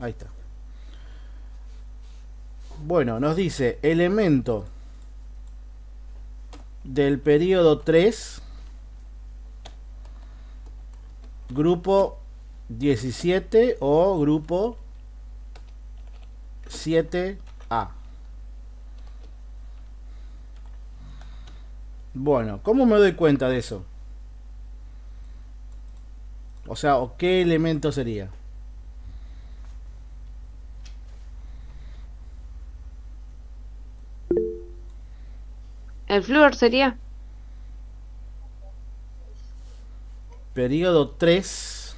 Ahí está. Bueno, nos dice elemento del periodo 3, grupo 17 o grupo 7A. Bueno, ¿cómo me doy cuenta de eso? O sea, ¿qué elemento sería? El flúor sería. Periodo 3.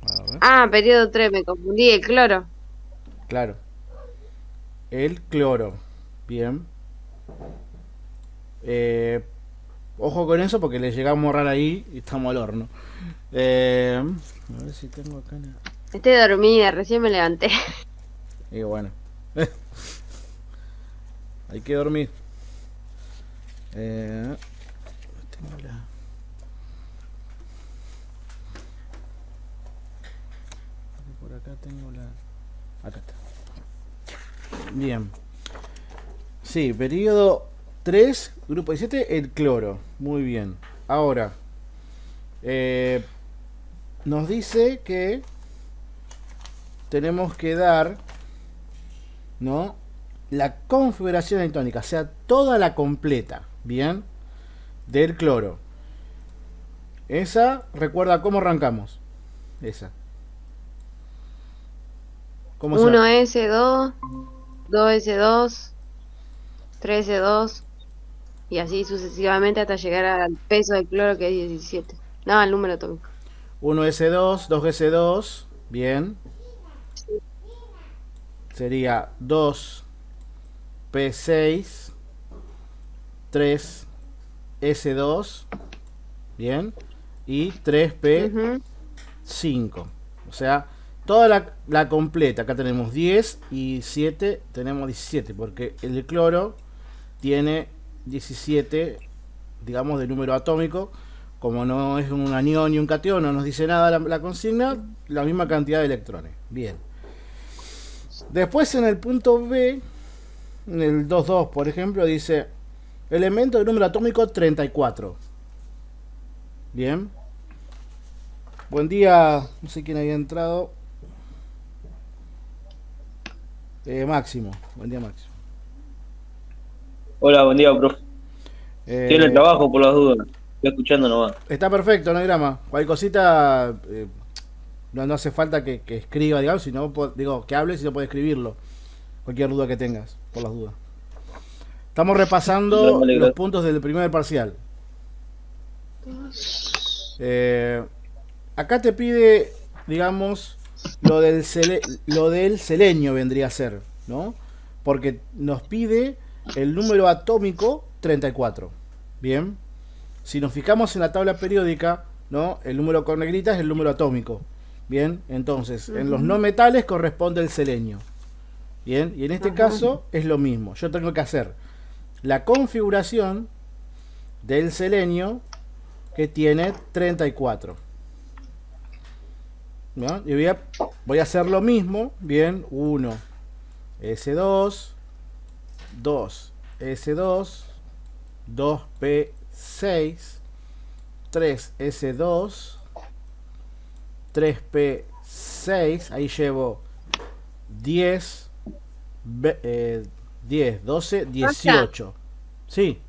A ver, Ah, periodo 3, me confundí, el cloro. claro. El cloro. Bien. Eh, Ojo con eso porque le llegamos a borrar ahí y estamos al horno. A ver si tengo acá Estoy dormida, recién me levanté. Y bueno, hay que dormir. Tengo por acá tengo la. Acá está. Bien. Sí, periodo 3 grupo 17, el cloro. Muy bien. Ahora, eh, nos dice que tenemos que dar, ¿no? La configuración electrónica, o sea, toda la completa, ¿bien? Del cloro. Esa, recuerda cómo arrancamos. Esa. ¿Cómo se...? 1S2, 2S2, 3S2 y así sucesivamente hasta llegar al peso del cloro que es 17. No, el número atómico. 1S2, 2S2, bien. Sería 2P6, 3S2, bien. Y 3P5. O sea, toda la completa. Acá tenemos 10 y 7 tenemos 17. Porque el cloro tiene 17, digamos, de número atómico. Como no es un anión y un catión, no nos dice nada la consigna, la misma cantidad de electrones. Bien. Después en el punto B, en el 2.2, por ejemplo, dice elemento de número atómico 34. Bien. Buen día, no sé quién había entrado. Máximo. Buen día, Máximo. Hola, buen día, profe. Estoy en el Eh, trabajo por las dudas. Estoy escuchando nomás. Está perfecto, no hay drama. Cualquier cosita, no hace falta que escriba, digamos, sino digo, que hable si no puede escribirlo. Cualquier duda que tengas, por las dudas. Estamos Dale, repasando los gracias. puntos del primer parcial. Eh, Acá te pide, digamos, lo del selenio vendría a ser, ¿no? Porque nos pide el número atómico 34. Bien. Si nos fijamos en la tabla periódica, ¿no? El número con negrita es el número atómico. Bien, entonces, en los no Ujú, metales corresponde el selenio. Bien, y en este ajá. caso es lo mismo. Yo tengo que hacer la configuración del selenio que tiene 34. ¿No? Y voy a hacer lo mismo. Bien, 1 S2, 2 S2, 2P6, 3S2, 3P6. Ahí llevo 10, 10, 12, Basta. 18. Sí.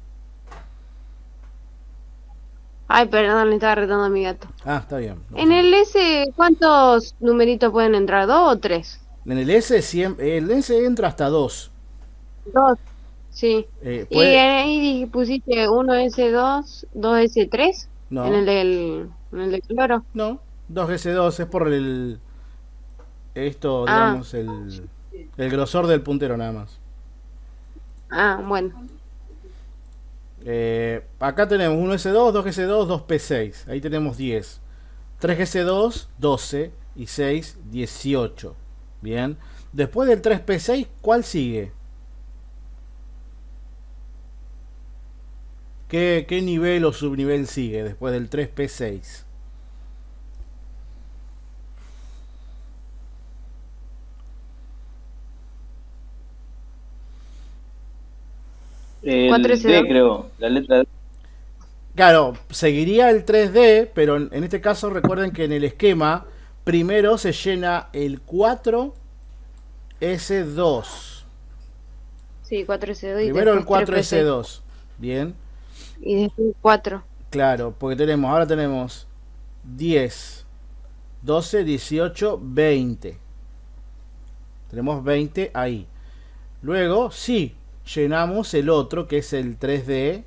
Ay, perdón, le estaba retando a mi gato. Ah, está bien, no En pasa nada. el S, ¿cuántos numeritos pueden entrar? ¿Dos o tres? En el S, el S entra hasta 2. Dos. Sí. Y Puede. ahí pusiste 1S2, 2S3 No, en el del cloro. no. 2S2 es por esto, Ah, digamos, el grosor del puntero nada más. bueno. Acá tenemos 1S2, 2S2, 2P6. Ahí tenemos 10. 3S2, 12 y 6, 18. Bien. Después del 3P6, ¿cuál sigue? ¿Qué nivel o subnivel sigue después del 3P6? El 4S2. D, creo. La letra D. Claro, seguiría el 3D, pero en este caso recuerden que en el esquema primero se llena el 4S2. Sí, 4S2 y Primero el después 3PC. 4S2. Bien, Y después 4. claro, porque ahora tenemos 10, 12, 18, 20. Tenemos 20 ahí. Luego, sí, llenamos el otro que es el 3D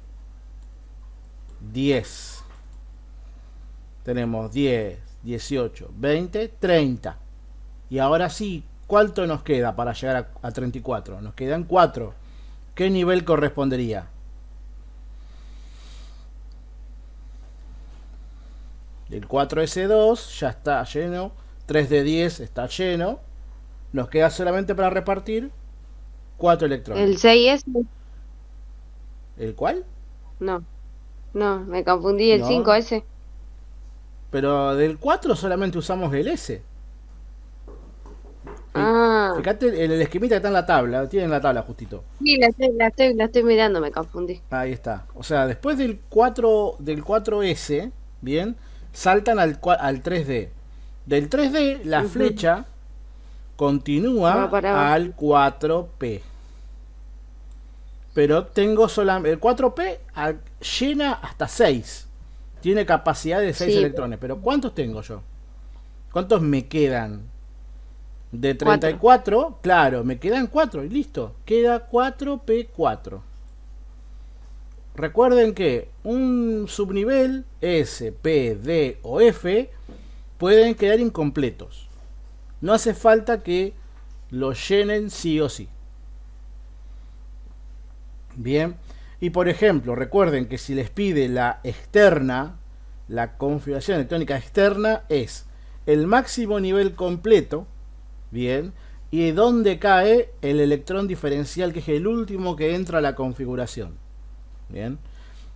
10. Tenemos 10, 18, 20, 30. Y ahora sí, ¿cuánto nos queda para llegar a 34? Nos quedan 4. ¿Qué nivel correspondería? El 4S2 ya está lleno. 3D10 está lleno. Nos queda solamente para repartir 4 electrones. ¿El 6S? ¿El cuál? No. No, me confundí. ¿El No. 5S? Pero del 4 solamente usamos el S. Ah. Fíjate en el esquemita que está en la tabla. Tienen la tabla justito. Sí, la estoy mirando, me confundí. Ahí está. O sea, después del 4S, bien, saltan al 3D. Del 3D, la Ujú. flecha continúa Va para abajo. al 4P. Pero tengo solamente. El 4P llena hasta 6. Tiene capacidad de 6 Sí. electrones. Pero ¿cuántos tengo yo? ¿Cuántos me quedan? De Cuatro. 34, claro, me quedan 4 y listo. Queda 4P4. Recuerden que un subnivel S, P, D o F pueden quedar incompletos. No hace falta que lo llenen sí o sí. Bien. Y por ejemplo, recuerden que si les pide la externa, la configuración electrónica externa es el máximo nivel completo. Bien. Y dónde cae el electrón diferencial, que es el último que entra a la configuración. Bien.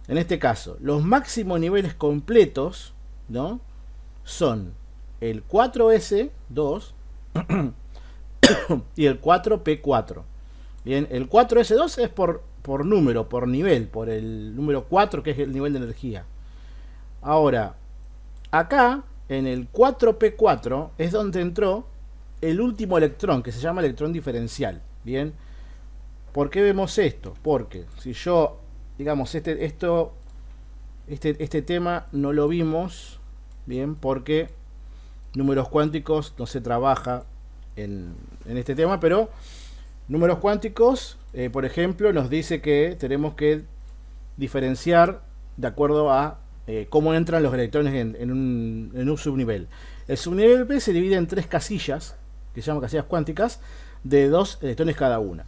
En este caso, los máximos niveles completos, ¿no?, son el 4S2 y el 4P4. Bien, el 4S2 es por número, por nivel, por el número 4, que es el nivel de energía. Ahora, acá, en el 4P4, es donde entró el último electrón, que se llama electrón diferencial. Bien, ¿por qué vemos esto? Porque si yo, digamos, este tema no lo vimos, bien, porque números cuánticos no se trabaja en este tema, pero números cuánticos, por ejemplo, nos dice que tenemos que diferenciar de acuerdo a cómo entran los electrones en un subnivel. El subnivel P se divide en 3 casillas, que se llaman casillas cuánticas, de 2 electrones cada una.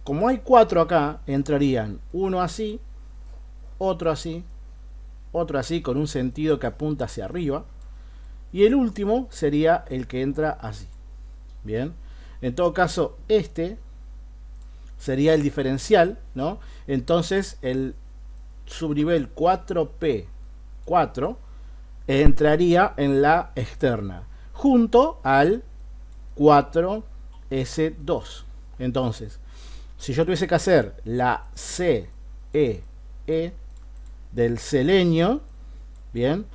Como hay 4 acá, entrarían uno así, otro así, otro así, con un sentido que apunta hacia arriba, y el último sería el que entra así. Bien, en todo caso, este sería el diferencial, ¿no? Entonces el subnivel 4P4 entraría en la externa, junto al 4S2. Entonces, si yo tuviese que hacer la CEE del selenio, bien,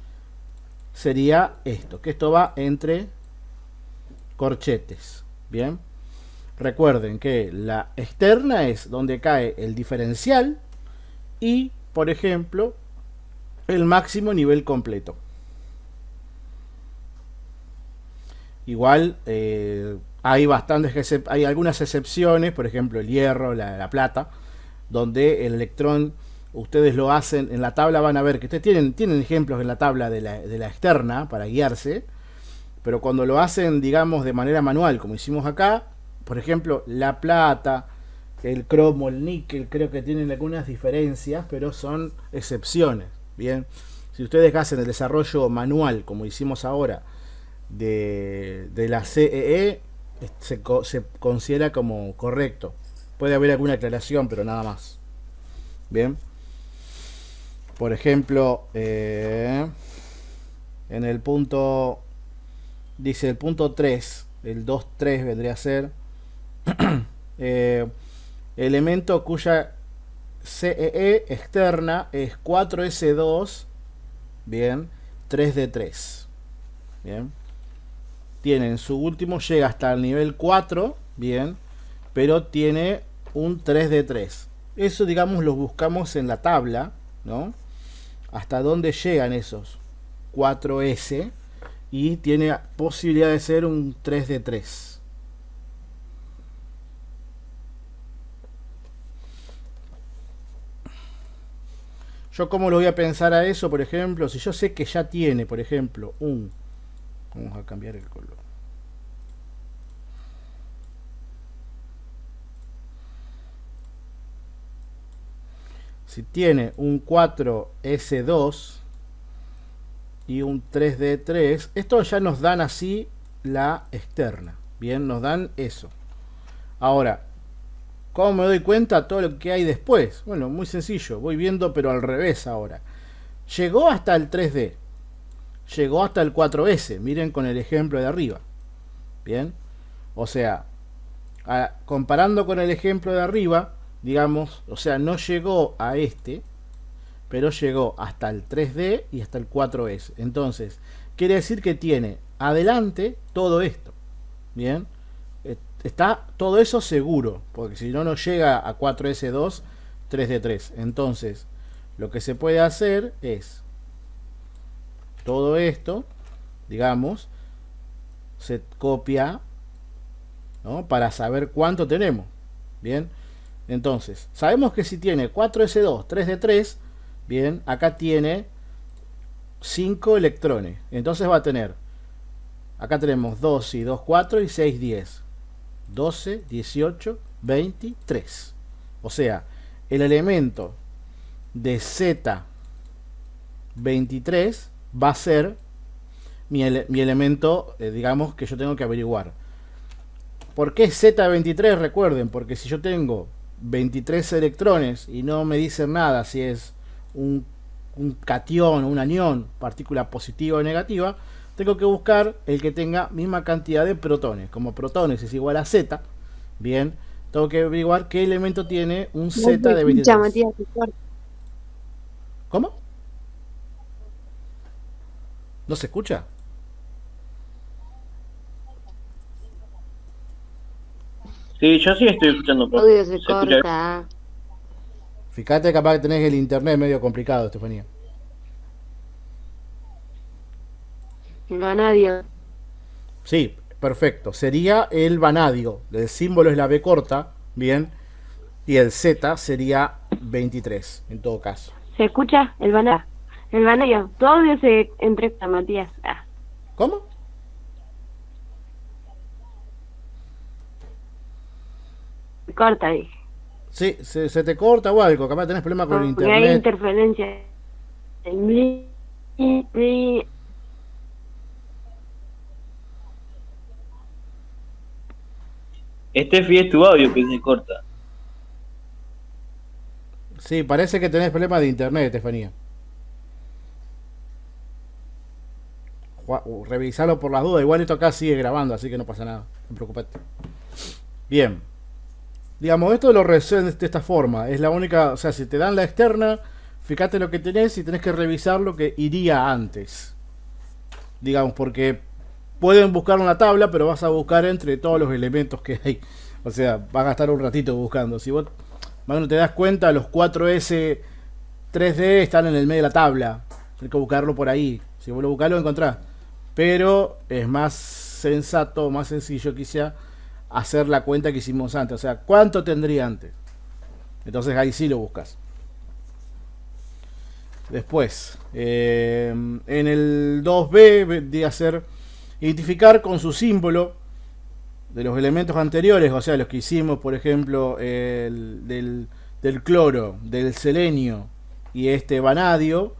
sería esto, que esto va entre corchetes. Bien, recuerden que la externa es donde cae el diferencial y, por ejemplo, el máximo nivel completo. Igual hay hay algunas excepciones, por ejemplo el hierro, la plata, donde el electrón, ustedes lo hacen en la tabla, van a ver que ustedes tienen ejemplos en la tabla de la externa para guiarse, pero cuando lo hacen, digamos, de manera manual, como hicimos acá, por ejemplo, la plata, el cromo, el níquel, creo que tienen algunas diferencias, pero son excepciones. Bien, si ustedes hacen el desarrollo manual, como hicimos ahora, de la CEE, se considera como correcto. Puede haber alguna aclaración, pero nada más. Bien, por ejemplo, en el punto, dice el punto 3, el 2.3 vendría a ser elemento cuya CEE externa es 4S2, bien, 3D3. Bien. Tiene su último, llega hasta el nivel 4, bien, pero tiene un 3D3. Eso, digamos, lo buscamos en la tabla, ¿no? Hasta dónde llegan esos 4S y tiene posibilidad de ser un 3D3. Yo cómo lo voy a pensar a eso, por ejemplo, si yo sé que ya tiene, por ejemplo, vamos a cambiar el color. Si tiene un 4S2 y un 3D3, esto ya nos dan así la externa. Bien, nos dan eso. Ahora, ¿cómo me doy cuenta todo lo que hay después? Bueno, muy sencillo, voy viendo pero al revés ahora. Llegó hasta el 3D, llegó hasta el 4S, miren con el ejemplo de arriba. Bien, o sea, comparando con el ejemplo de arriba, digamos, o sea, no llegó a este, pero llegó hasta el 3D y hasta el 4S. Entonces, quiere decir que tiene adelante todo esto. Bien, está todo eso seguro, porque si no, no llega a 4S2, 3D3. Entonces, lo que se puede hacer es todo esto, digamos, se copia, ¿no? Para saber cuánto tenemos. Bien, entonces, sabemos que si tiene 4S2, 3D3, bien, acá tiene 5 electrones. Entonces va a tener, acá tenemos 2 y 2, 4 y 6, 10. 12, 18, 23. O sea, el elemento de Z23 va a ser mi elemento, digamos, que yo tengo que averiguar. ¿Por qué Z23? Recuerden, porque si yo tengo 23 electrones y no me dicen nada si es un catión o un anión, partícula positiva o negativa, tengo que buscar el que tenga misma cantidad de protones. Como protones es igual a Z, bien, tengo que averiguar qué elemento tiene un Z de 23. Matías, ¿Cómo? ¿No se escucha? Sí, yo sí estoy escuchando, profe. audio se ¿Se escucha? corta. Fíjate, capaz que tenés el internet medio complicado, Estefanía. El vanadio. Sí, perfecto. Sería el vanadio. El símbolo es la B corta, bien. Y el Z sería 23, en todo caso. ¿Se escucha? El vanadio. El vanadio. Tu audio se entrecorta, Matías. ¿Cómo? Se corta, dije. Sí, se te corta o algo. Capaz tenés problemas con el Porque hay internet. interferencia. Estefi, es tu audio que se corta. Sí, parece que tenés problemas de internet, Estefanía. Revisalo por las dudas. Igual esto acá sigue grabando, así que no pasa nada. No preocupate. Bien. Digamos, esto lo resuelves de esta forma. Es la única. O sea, si te dan la externa, fíjate lo que tenés y tenés que revisar lo que iría antes. Digamos, porque pueden buscar una tabla, pero vas a buscar entre todos los elementos que hay. O sea, vas a gastar un ratito buscando. Si vos no te das cuenta, los 4S 3D están en el medio de la tabla. Tienes que buscarlo por ahí. Si vos lo buscás, lo encontrás. Pero es más sensato, más sencillo quizá hacer la cuenta que hicimos antes. O sea, ¿cuánto tendría antes? Entonces ahí sí lo buscas. Después, en el 2B vendría a ser identificar con su símbolo de los elementos anteriores, o sea, los que hicimos, por ejemplo, del cloro, del selenio y este vanadio,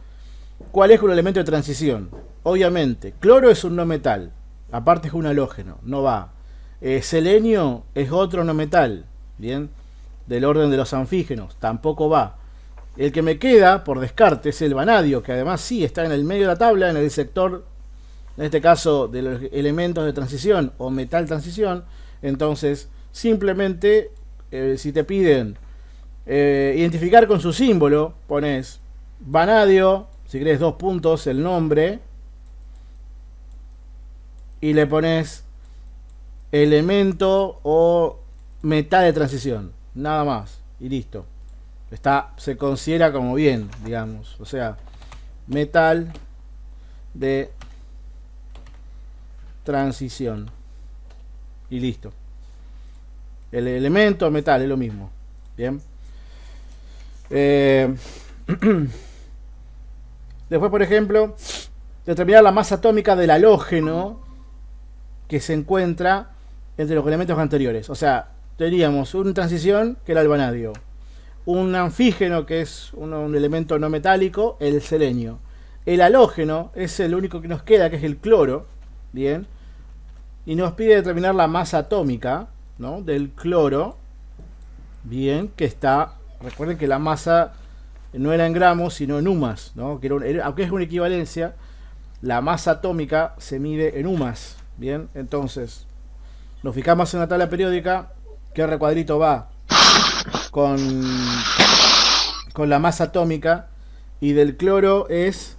¿cuál es un elemento de transición? Obviamente, cloro es un no metal, aparte es un halógeno, no va. Selenio es otro no metal, bien, del orden de los anfígenos, tampoco va. El que me queda por descarte es el vanadio, que además sí está en el medio de la tabla, en el sector, en este caso, de los elementos de transición o metal transición. Entonces, simplemente, si te piden Identificar con su símbolo, pones vanadio, si querés 2 puntos, el nombre, y le pones elemento o metal de transición, nada más, y listo. Se considera como bien, digamos, o sea, metal de transición, y listo. El elemento metal es lo mismo. Bien. Después, por ejemplo, determinar la masa atómica del halógeno que se encuentra entre los elementos anteriores. O sea, teníamos una transición que era el vanadio, un anfígeno que es un elemento no metálico, el selenio. El halógeno es el único que nos queda, que es el cloro. Bien. Y nos pide determinar la masa atómica, ¿no?, del cloro. Bien, que está. Recuerden que la masa no era en gramos, sino en UMAS, ¿no? Aunque es una equivalencia, la masa atómica se mide en UMAS. Bien, entonces nos fijamos en la tabla periódica que R cuadrito va con la masa atómica, y del cloro es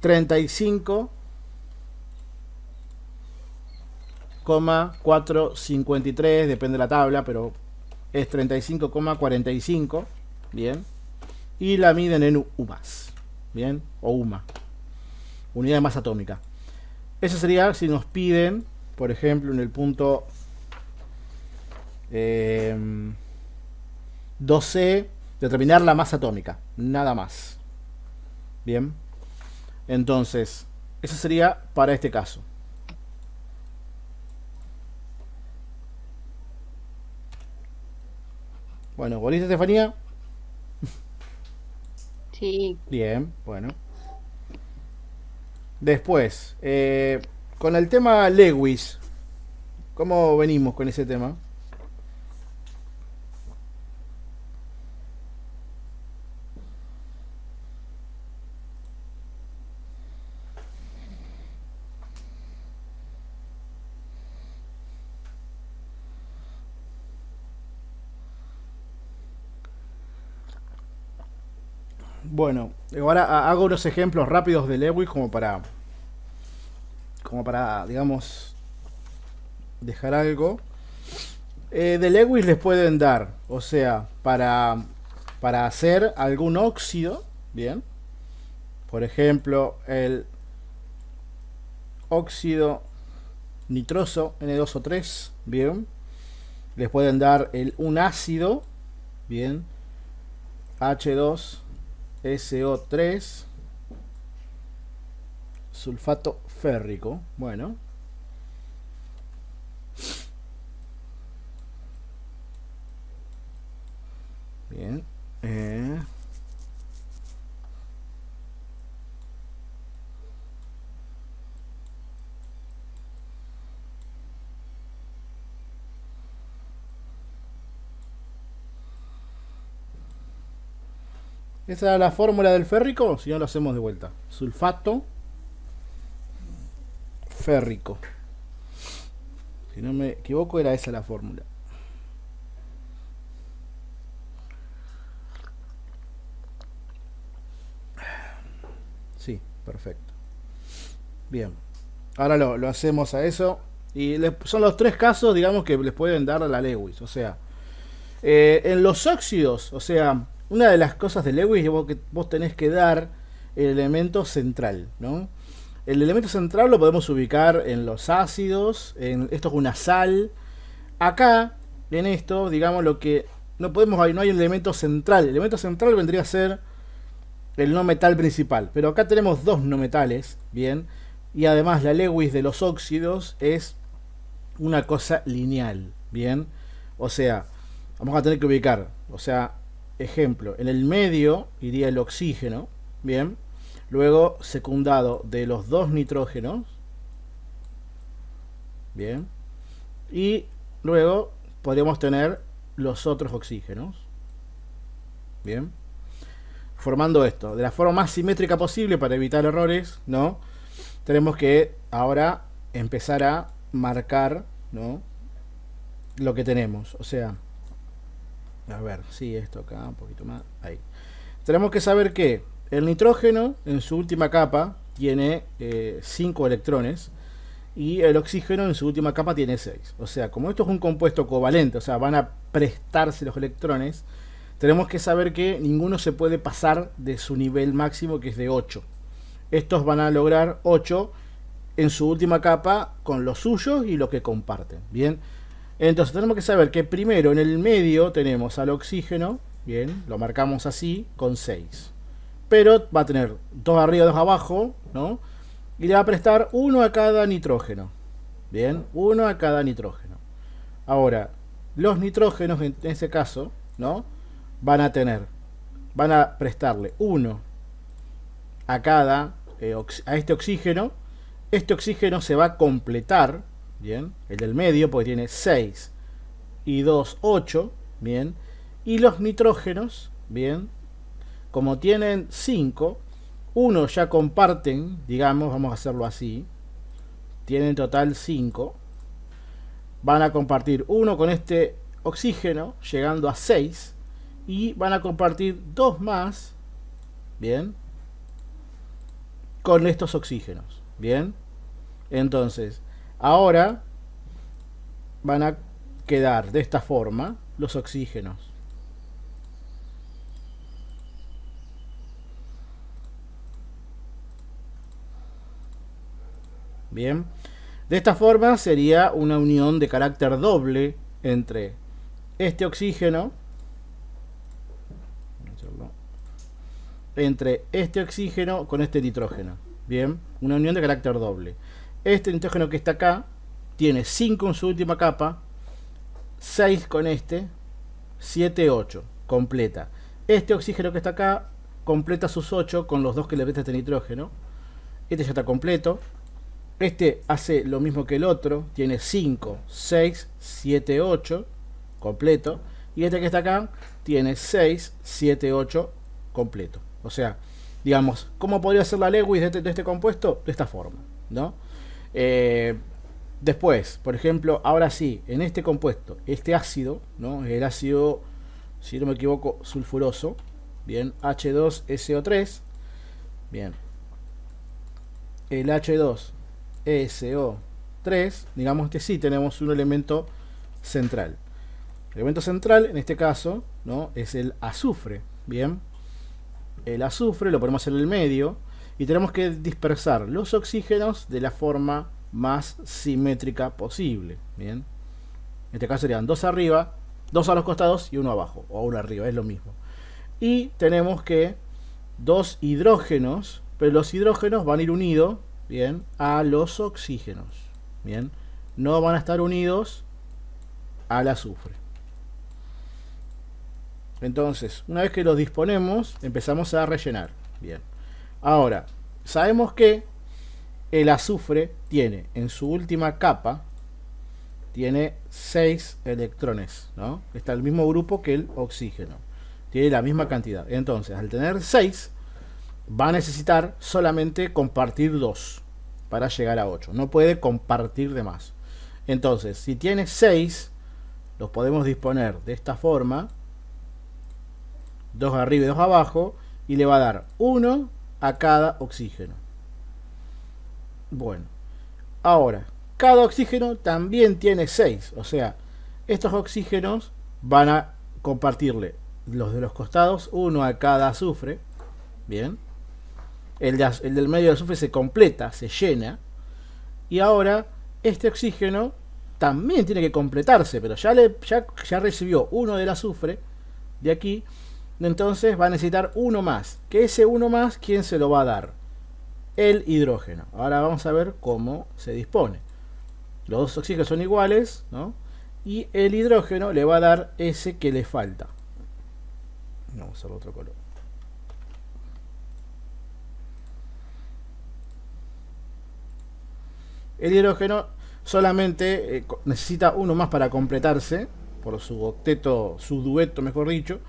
35,453, depende de la tabla, pero es 35,45. Bien. Y la miden en UMAS. Bien. O UMA. Unidad de masa atómica. Eso sería si nos piden, por ejemplo, en el punto 2C, determinar la masa atómica. Nada más. Bien. Entonces, eso sería para este caso. Bueno, ¿volviste, Estefanía? Sí. Bien, bueno. Después, con el tema Lewis, ¿cómo venimos con ese tema? Bueno, ahora hago unos ejemplos rápidos de Lewis como para, digamos, dejar algo. De Lewis les pueden dar, o sea, para hacer algún óxido, bien. Por ejemplo, el óxido nitroso N2O3, bien. Les pueden dar un ácido, bien, H2SO3, sulfato férrico. Bueno, bien. Esa es la fórmula del férrico, si no lo hacemos de vuelta. Sulfato férrico. Si no me equivoco, era esa la fórmula. Sí, perfecto. Bien. Ahora lo hacemos a eso. Y son los tres casos, digamos, que les pueden dar a la Lewis. O sea, en los óxidos, o sea, una de las cosas de Lewis es que vos tenés que dar el elemento central, ¿no? El elemento central lo podemos ubicar en los ácidos, esto es una sal. Acá, en esto, digamos, lo que no hay un elemento central. El elemento central vendría a ser el no metal principal, pero acá tenemos dos no metales, bien, y además la Lewis de los óxidos es una cosa lineal, bien, o sea, vamos a tener que ubicar, o sea, ejemplo, en el medio iría el oxígeno, bien, luego secundado de los dos nitrógenos, bien, y luego podríamos tener los otros oxígenos, bien, formando esto de la forma más simétrica posible para evitar errores, ¿no? Tenemos que ahora empezar a marcar, ¿no?, lo que tenemos, o sea, A ver, sí, esto acá, un poquito más. Ahí. Tenemos que saber que el nitrógeno en su última capa tiene 5 electrones y el oxígeno en su última capa tiene 6. O sea, como esto es un compuesto covalente, o sea, van a prestarse los electrones, tenemos que saber que ninguno se puede pasar de su nivel máximo, que es de 8. Estos van a lograr 8 en su última capa con los suyos y lo que comparten. Bien, entonces tenemos que saber que primero en el medio tenemos al oxígeno, bien, lo marcamos así, con 6. Pero va a tener 2 arriba, 2 abajo, ¿no? Y le va a prestar 1 a cada nitrógeno. Bien, 1 a cada nitrógeno. Ahora, los nitrógenos en este caso, ¿no? Van a prestarle 1 a cada, a este oxígeno. Este oxígeno se va a completar, bien, el del medio, porque tiene 6 y 2, 8, bien. Y los nitrógenos, bien, como tienen 5, uno ya comparten, digamos, vamos a hacerlo así, tienen en total 5, van a compartir uno con este oxígeno, llegando a 6, y van a compartir 2 más, bien, con estos oxígenos, bien. Entonces, ahora van a quedar de esta forma los oxígenos. Bien, de esta forma sería una unión de carácter doble entre este oxígeno, con este nitrógeno. Bien, una unión de carácter doble. Este nitrógeno que está acá tiene 5 en su última capa, 6 con este, 7, 8, completa. Este oxígeno que está acá completa sus 8 con los 2 que le presta este nitrógeno. Este ya está completo. Este hace lo mismo que el otro, tiene 5, 6, 7, 8, completo. Y este que está acá tiene 6, 7, 8, completo. O sea, digamos, ¿cómo podría ser la Lewis de este compuesto? De esta forma, ¿no? Después, por ejemplo, ahora sí, en este compuesto, este ácido, ¿no? El ácido, si no me equivoco, sulfuroso, bien, H2SO3, bien, el H2SO3, digamos que sí tenemos un elemento central. El elemento central, en este caso, ¿no? Es el azufre, bien. El azufre lo ponemos en el medio y tenemos que dispersar los oxígenos de la forma más simétrica posible, bien. En este caso serían 2 arriba, 2 a los costados y 1 abajo, o 1 arriba, es lo mismo. Y tenemos que 2 hidrógenos, pero los hidrógenos van a ir unidos, bien, a los oxígenos, bien, no van a estar unidos al azufre. Entonces, una vez que los disponemos, empezamos a rellenar, bien. Ahora, sabemos que el azufre tiene en su última capa, tiene 6 electrones, ¿no? Está el mismo grupo que el oxígeno, tiene la misma cantidad. Entonces, al tener 6, va a necesitar solamente compartir 2 para llegar a 8. No puede compartir de más. Entonces, si tiene 6, los podemos disponer de esta forma, 2 arriba y 2 abajo, y le va a dar 1 a cada oxígeno. Bueno, ahora, cada oxígeno también tiene 6, o sea, estos oxígenos van a compartirle los de los costados, 1 a cada azufre, bien. El del medio del azufre se completa, se llena, y ahora este oxígeno también tiene que completarse, pero ya recibió 1 del azufre de aquí. Entonces va a necesitar 1 más. Que ese 1 más, ¿quién se lo va a dar? El hidrógeno. Ahora vamos a ver cómo se dispone. Los dos oxígenos son iguales, ¿no? Y el hidrógeno le va a dar ese que le falta. Vamos a hacer otro color. El hidrógeno solamente necesita 1 más para completarse, por su octeto, su dueto, mejor dicho.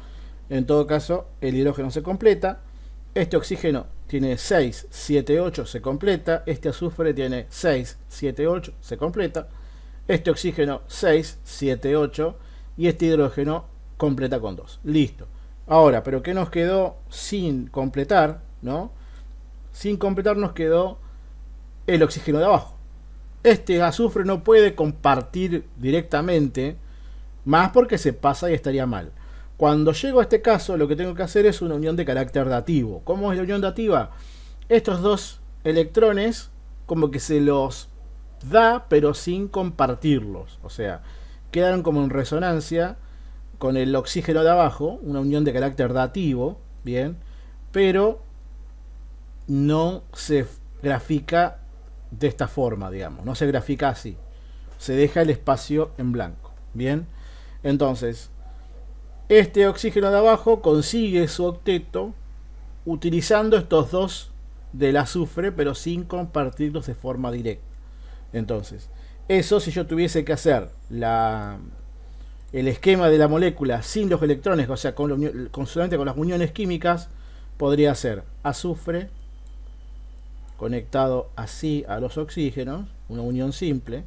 En todo caso, el hidrógeno se completa. Este oxígeno tiene 6, 7, 8, se completa. Este azufre tiene 6, 7, 8, se completa. Este oxígeno 6, 7, 8. Y este hidrógeno completa con 2. Listo. Ahora, pero ¿qué nos quedó sin completar? ¿No? Sin completar nos quedó el oxígeno de abajo. Este azufre no puede compartir directamente, más porque se pasa y estaría mal. Cuando llego a este caso, lo que tengo que hacer es una unión de carácter dativo. ¿Cómo es la unión dativa? Estos dos electrones como que se los da, pero sin compartirlos. O sea, quedan como en resonancia con el oxígeno de abajo, una unión de carácter dativo, bien, pero no se grafica de esta forma, digamos, no se grafica así, se deja el espacio en blanco, bien. Entonces, este oxígeno de abajo consigue su octeto utilizando estos dos del azufre, pero sin compartirlos de forma directa. Entonces, eso si yo tuviese que hacer el esquema de la molécula sin los electrones, o sea, solamente con las uniones químicas, podría ser azufre conectado así a los oxígenos, una unión simple.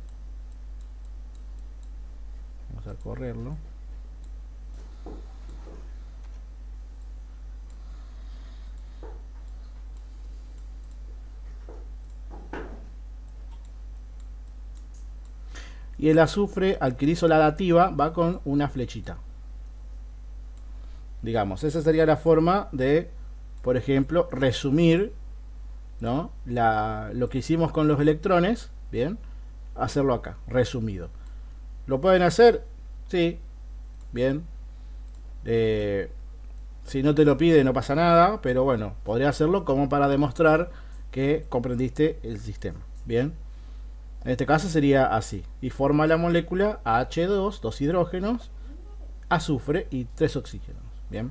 Vamos a correrlo. Y el azufre, al que hizo la dativa, va con una flechita. Digamos, esa sería la forma de, por ejemplo, resumir, ¿no? Lo que hicimos con los electrones, bien, hacerlo acá, resumido. ¿Lo pueden hacer? Sí, bien. Si no te lo pide no pasa nada, pero bueno, podría hacerlo como para demostrar que comprendiste el sistema, bien. En este caso sería así. Y forma la molécula H2, 2 hidrógenos, azufre y 3 oxígenos. Bien.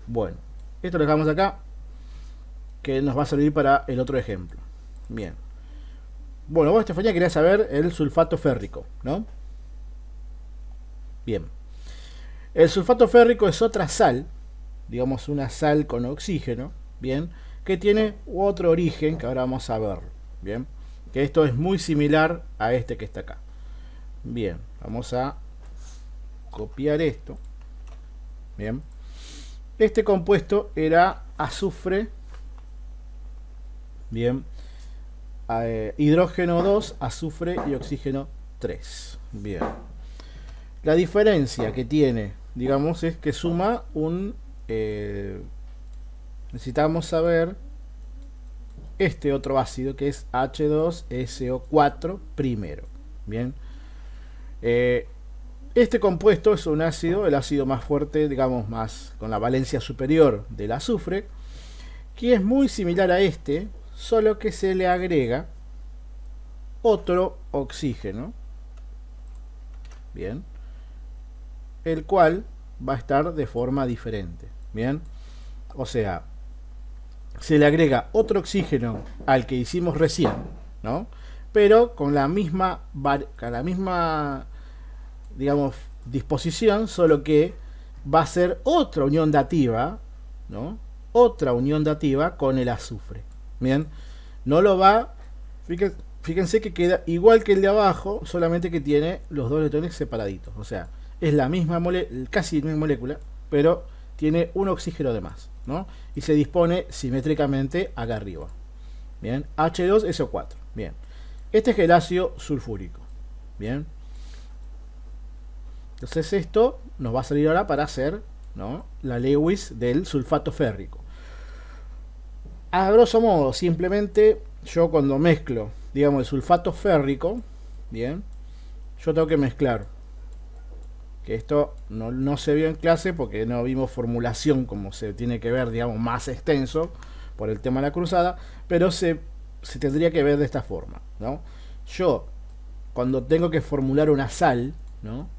Bueno, esto lo dejamos acá, que nos va a servir para el otro ejemplo. Bien. Bueno, vos, Estefanía, querías saber el sulfato férrico, ¿no? Bien. El sulfato férrico es otra sal, digamos una sal con oxígeno, bien, que tiene otro origen que ahora vamos a ver, bien. Que esto es muy similar a este que está acá. Bien, vamos a copiar esto. Bien. Este compuesto era azufre, bien, hidrógeno 2, azufre y oxígeno 3. Bien. La diferencia que tiene, digamos, es que suma un... necesitamos saber este otro ácido que es H2SO4 primero. Bien. Este compuesto es un ácido, el ácido más fuerte, digamos, más con la valencia superior del azufre, que es muy similar a este, solo que se le agrega otro oxígeno, bien, el cual va a estar de forma diferente, bien, o sea, se le agrega otro oxígeno al que hicimos recién, ¿no? Pero con la misma digamos, disposición, solo que va a ser otra unión dativa, ¿no? Otra unión dativa con el azufre. Bien, no lo va, fíjense que queda igual que el de abajo, solamente que tiene los dos electrones separaditos. O sea, es la misma casi la misma molécula, pero tiene un oxígeno de más, ¿no? Y se dispone simétricamente acá arriba. Bien, H2SO4. Bien, este es el ácido sulfúrico. Bien. Entonces esto nos va a salir ahora para hacer, ¿no?, la Lewis del sulfato férrico. A grosso modo, simplemente yo cuando mezclo, digamos, el sulfato férrico, bien, yo tengo que mezclar, que esto no se vio en clase porque no vimos formulación como se tiene que ver, digamos, más extenso por el tema de la cruzada, pero se tendría que ver de esta forma, ¿no? Yo, cuando tengo que formular una sal, ¿no?,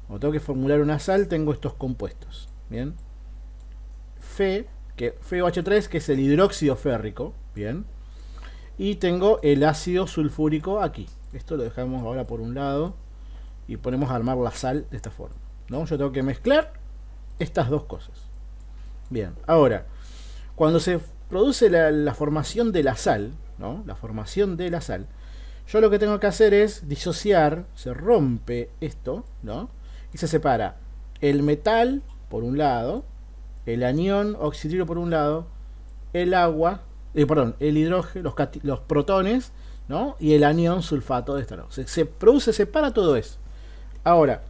o tengo que formular una sal, tengo estos compuestos, bien, FeOH3, que es el hidróxido férrico, bien, y tengo el ácido sulfúrico aquí. Esto lo dejamos ahora por un lado y ponemos a armar la sal de esta forma, ¿no? Yo tengo que mezclar estas dos cosas. Bien, ahora, cuando se produce la formación de la sal, ¿no?, la formación de la sal, yo lo que tengo que hacer es disociar, se rompe esto, ¿no?, y se separa el metal por un lado, el anión oxidrilo por un lado, el agua, perdón, el hidrógeno, los protones, ¿no? Y el anión sulfato de esta lado. Se separa todo eso. Ahora,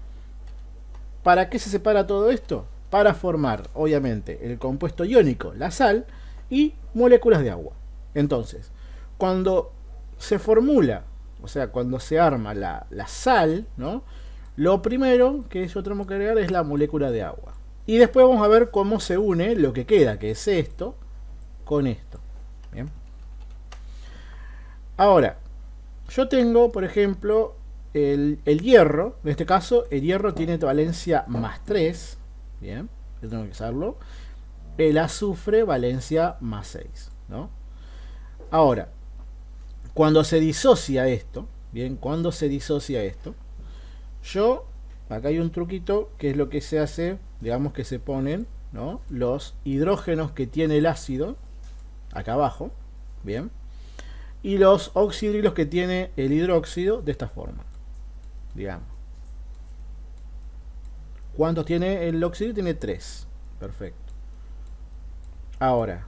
¿para qué se separa todo esto? Para formar, obviamente, el compuesto iónico, la sal, y moléculas de agua. Entonces, cuando se formula, o sea, cuando se arma la sal, ¿no? Lo primero que yo tengo que agregar es la molécula de agua. Y después vamos a ver cómo se une lo que queda, que es esto, con esto. Bien. Ahora, yo tengo, por ejemplo, el hierro. En este caso, el hierro tiene valencia +3. Bien, yo tengo que usarlo. El azufre, valencia +6, ¿no? Ahora, cuando se disocia esto, bien, cuando se disocia esto, acá hay un truquito, que es lo que se hace, digamos que se ponen, ¿no? Los hidrógenos que tiene el ácido, acá abajo, bien, y los oxidrilos que tiene el hidróxido, de esta forma, digamos. ¿Cuántos tiene el óxido? Tiene 3. Perfecto. Ahora,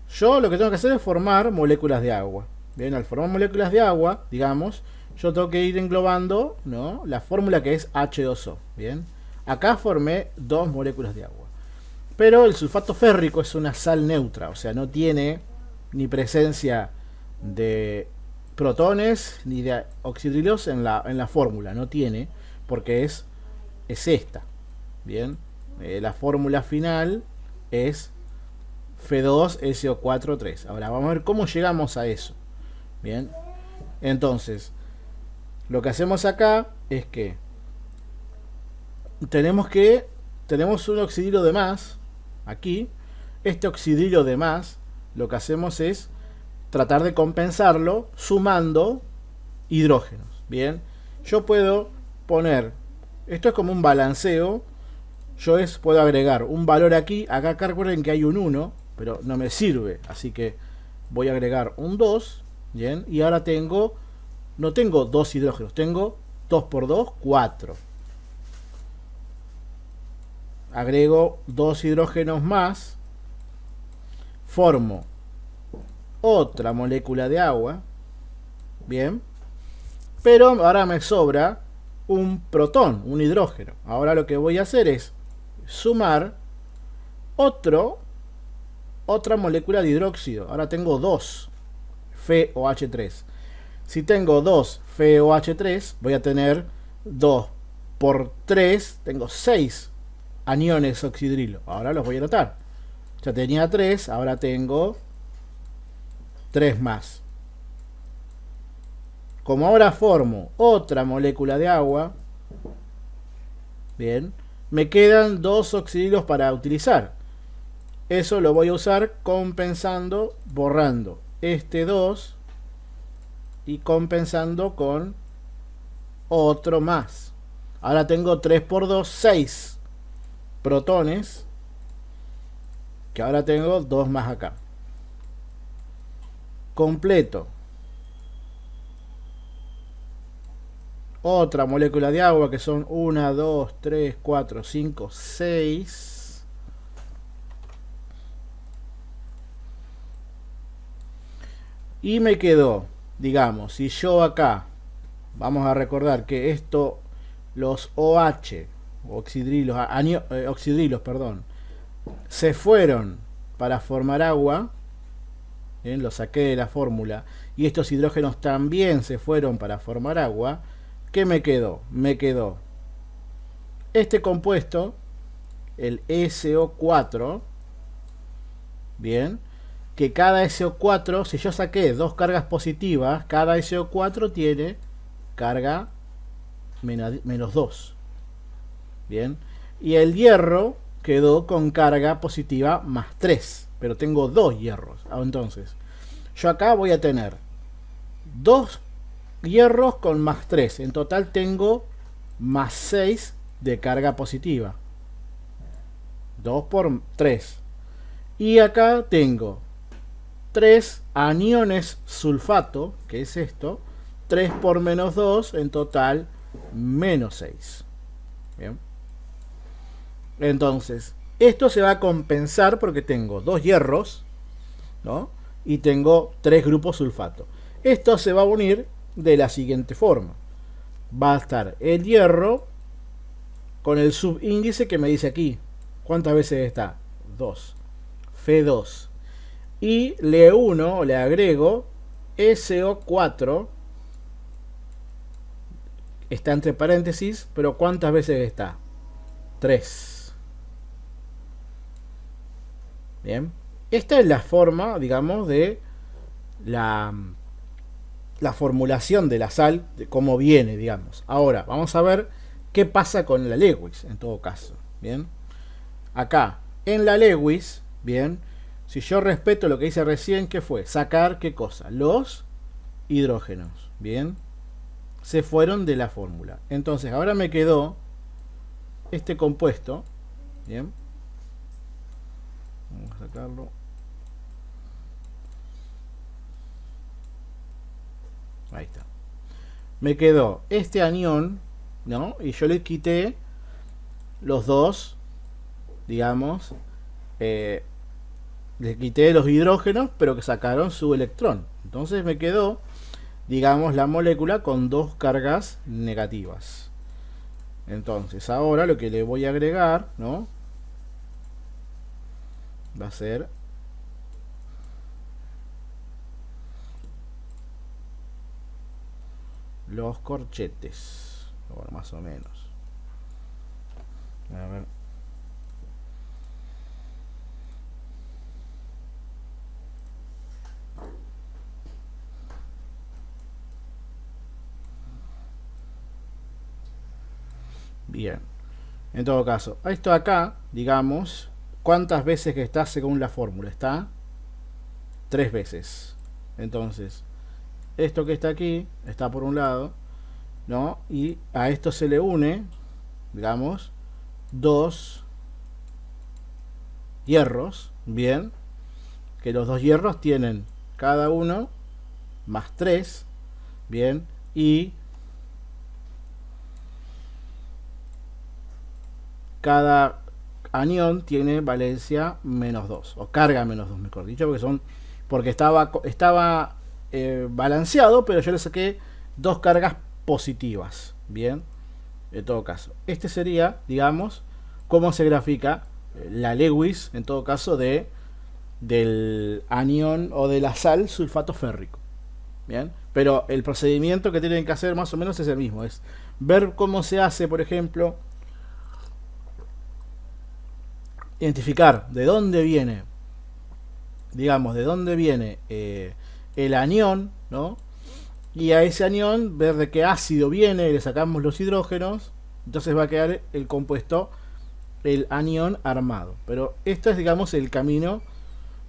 yo lo que tengo que hacer es formar moléculas de agua. Bien, al formar moléculas de agua, digamos, yo tengo que ir englobando, ¿no? La fórmula que es H2O. Bien, acá formé 2 moléculas de agua. Pero el sulfato férrico es una sal neutra, o sea, no tiene ni presencia de protones ni de oxidrilos en la fórmula. No tiene, porque es esta. Bien, la fórmula final es Fe2SO4 3. Ahora vamos a ver cómo llegamos a eso. Bien, entonces lo que hacemos acá es que tenemos un oxidrilo de más aquí. Este oxidrilo de más, lo que hacemos es tratar de compensarlo sumando hidrógenos. Bien, yo puedo poner, esto es como un balanceo. Puedo agregar un valor aquí. Acá recuerden que hay un 1, pero no me sirve, así que voy a agregar un 2. Bien, y ahora no tengo 2 hidrógenos, tengo 2 por 2, 4. Agrego 2 hidrógenos más, formo otra molécula de agua. Bien, pero ahora me sobra un protón, un hidrógeno. Ahora lo que voy a hacer es sumar otra molécula de hidróxido. Ahora tengo 2 FeOH3. Si tengo 2 FeOH3, voy a tener 2 por 3, tengo 6 aniones oxidrilo. Ahora los voy a anotar. Ya tenía 3, ahora tengo 3 más. Como ahora formo otra molécula de agua, bien, me quedan 2 oxidrilos para utilizar. Eso lo voy a usar compensando, borrando este 2 y compensando con otro más. Ahora tengo 3 por 2, 6 protones, que ahora tengo 2 más acá. Completo otra molécula de agua, que son 1, 2, 3, 4, 5, 6. Y me quedó, digamos, si yo acá, vamos a recordar que esto, los OH, oxidrilos, perdón, se fueron para formar agua, lo saqué de la fórmula, y estos hidrógenos también se fueron para formar agua. ¿Qué me quedó? Me quedó este compuesto, el SO4, bien, que cada SO4, si yo saqué 2 cargas positivas, cada SO4 tiene carga menos 2. Bien, y el hierro quedó con carga positiva +3, pero tengo 2 hierros. Entonces, yo acá voy a tener 2 hierros con +3. En total tengo +6 de carga positiva. 2 por 3. Y acá tengo 3 aniones sulfato, que es esto. 3 por -2, en total -6. Bien. Entonces, esto se va a compensar porque tengo 2 hierros, ¿no? Y tengo 3 grupos sulfato. Esto se va a unir de la siguiente forma. Va a estar el hierro con el subíndice que me dice aquí. ¿Cuántas veces está? 2. Fe2. Y le uno, le agrego SO4. Está entre paréntesis, pero ¿cuántas veces está? 3. Bien. Esta es la forma, digamos, de la formulación de la sal, de cómo viene, digamos. Ahora, vamos a ver qué pasa con la Lewis, en todo caso. Bien. Acá, en la Lewis, bien, si yo respeto lo que hice recién, ¿qué fue? Sacar, ¿qué cosa? Los hidrógenos. Bien. Se fueron de la fórmula. Entonces, ahora me quedó este compuesto. Bien. Vamos a sacarlo. Ahí está. Me quedó este anión, ¿no? Y yo le quité los dos, digamos, le quité los hidrógenos, pero que sacaron su electrón. Entonces me quedó, digamos, la molécula con 2 cargas negativas. Entonces ahora lo que le voy a agregar, ¿no? Va a ser los corchetes. Bueno, más o menos. A ver. Bien. En todo caso, esto acá, digamos, ¿cuántas veces que está según la fórmula? Está 3 veces. Entonces, esto que está aquí, está por un lado, ¿no? Y a esto se le une, digamos, 2 hierros, bien, que los 2 hierros tienen cada uno más 3, bien, y cada anión tiene valencia menos 2, o carga menos 2, mejor dicho, porque estaba balanceado, pero yo le saqué 2 cargas positivas. Bien, en todo caso, este sería, digamos, cómo se grafica la Lewis, en todo caso, del anión o de la sal sulfato férrico. Bien, pero el procedimiento que tienen que hacer más o menos es el mismo, es ver cómo se hace, por ejemplo, identificar de dónde viene, digamos, de dónde viene el anión, ¿no? Y a ese anión ver de qué ácido viene, le sacamos los hidrógenos, entonces va a quedar el compuesto, el anión armado. Pero esto es, digamos, el camino,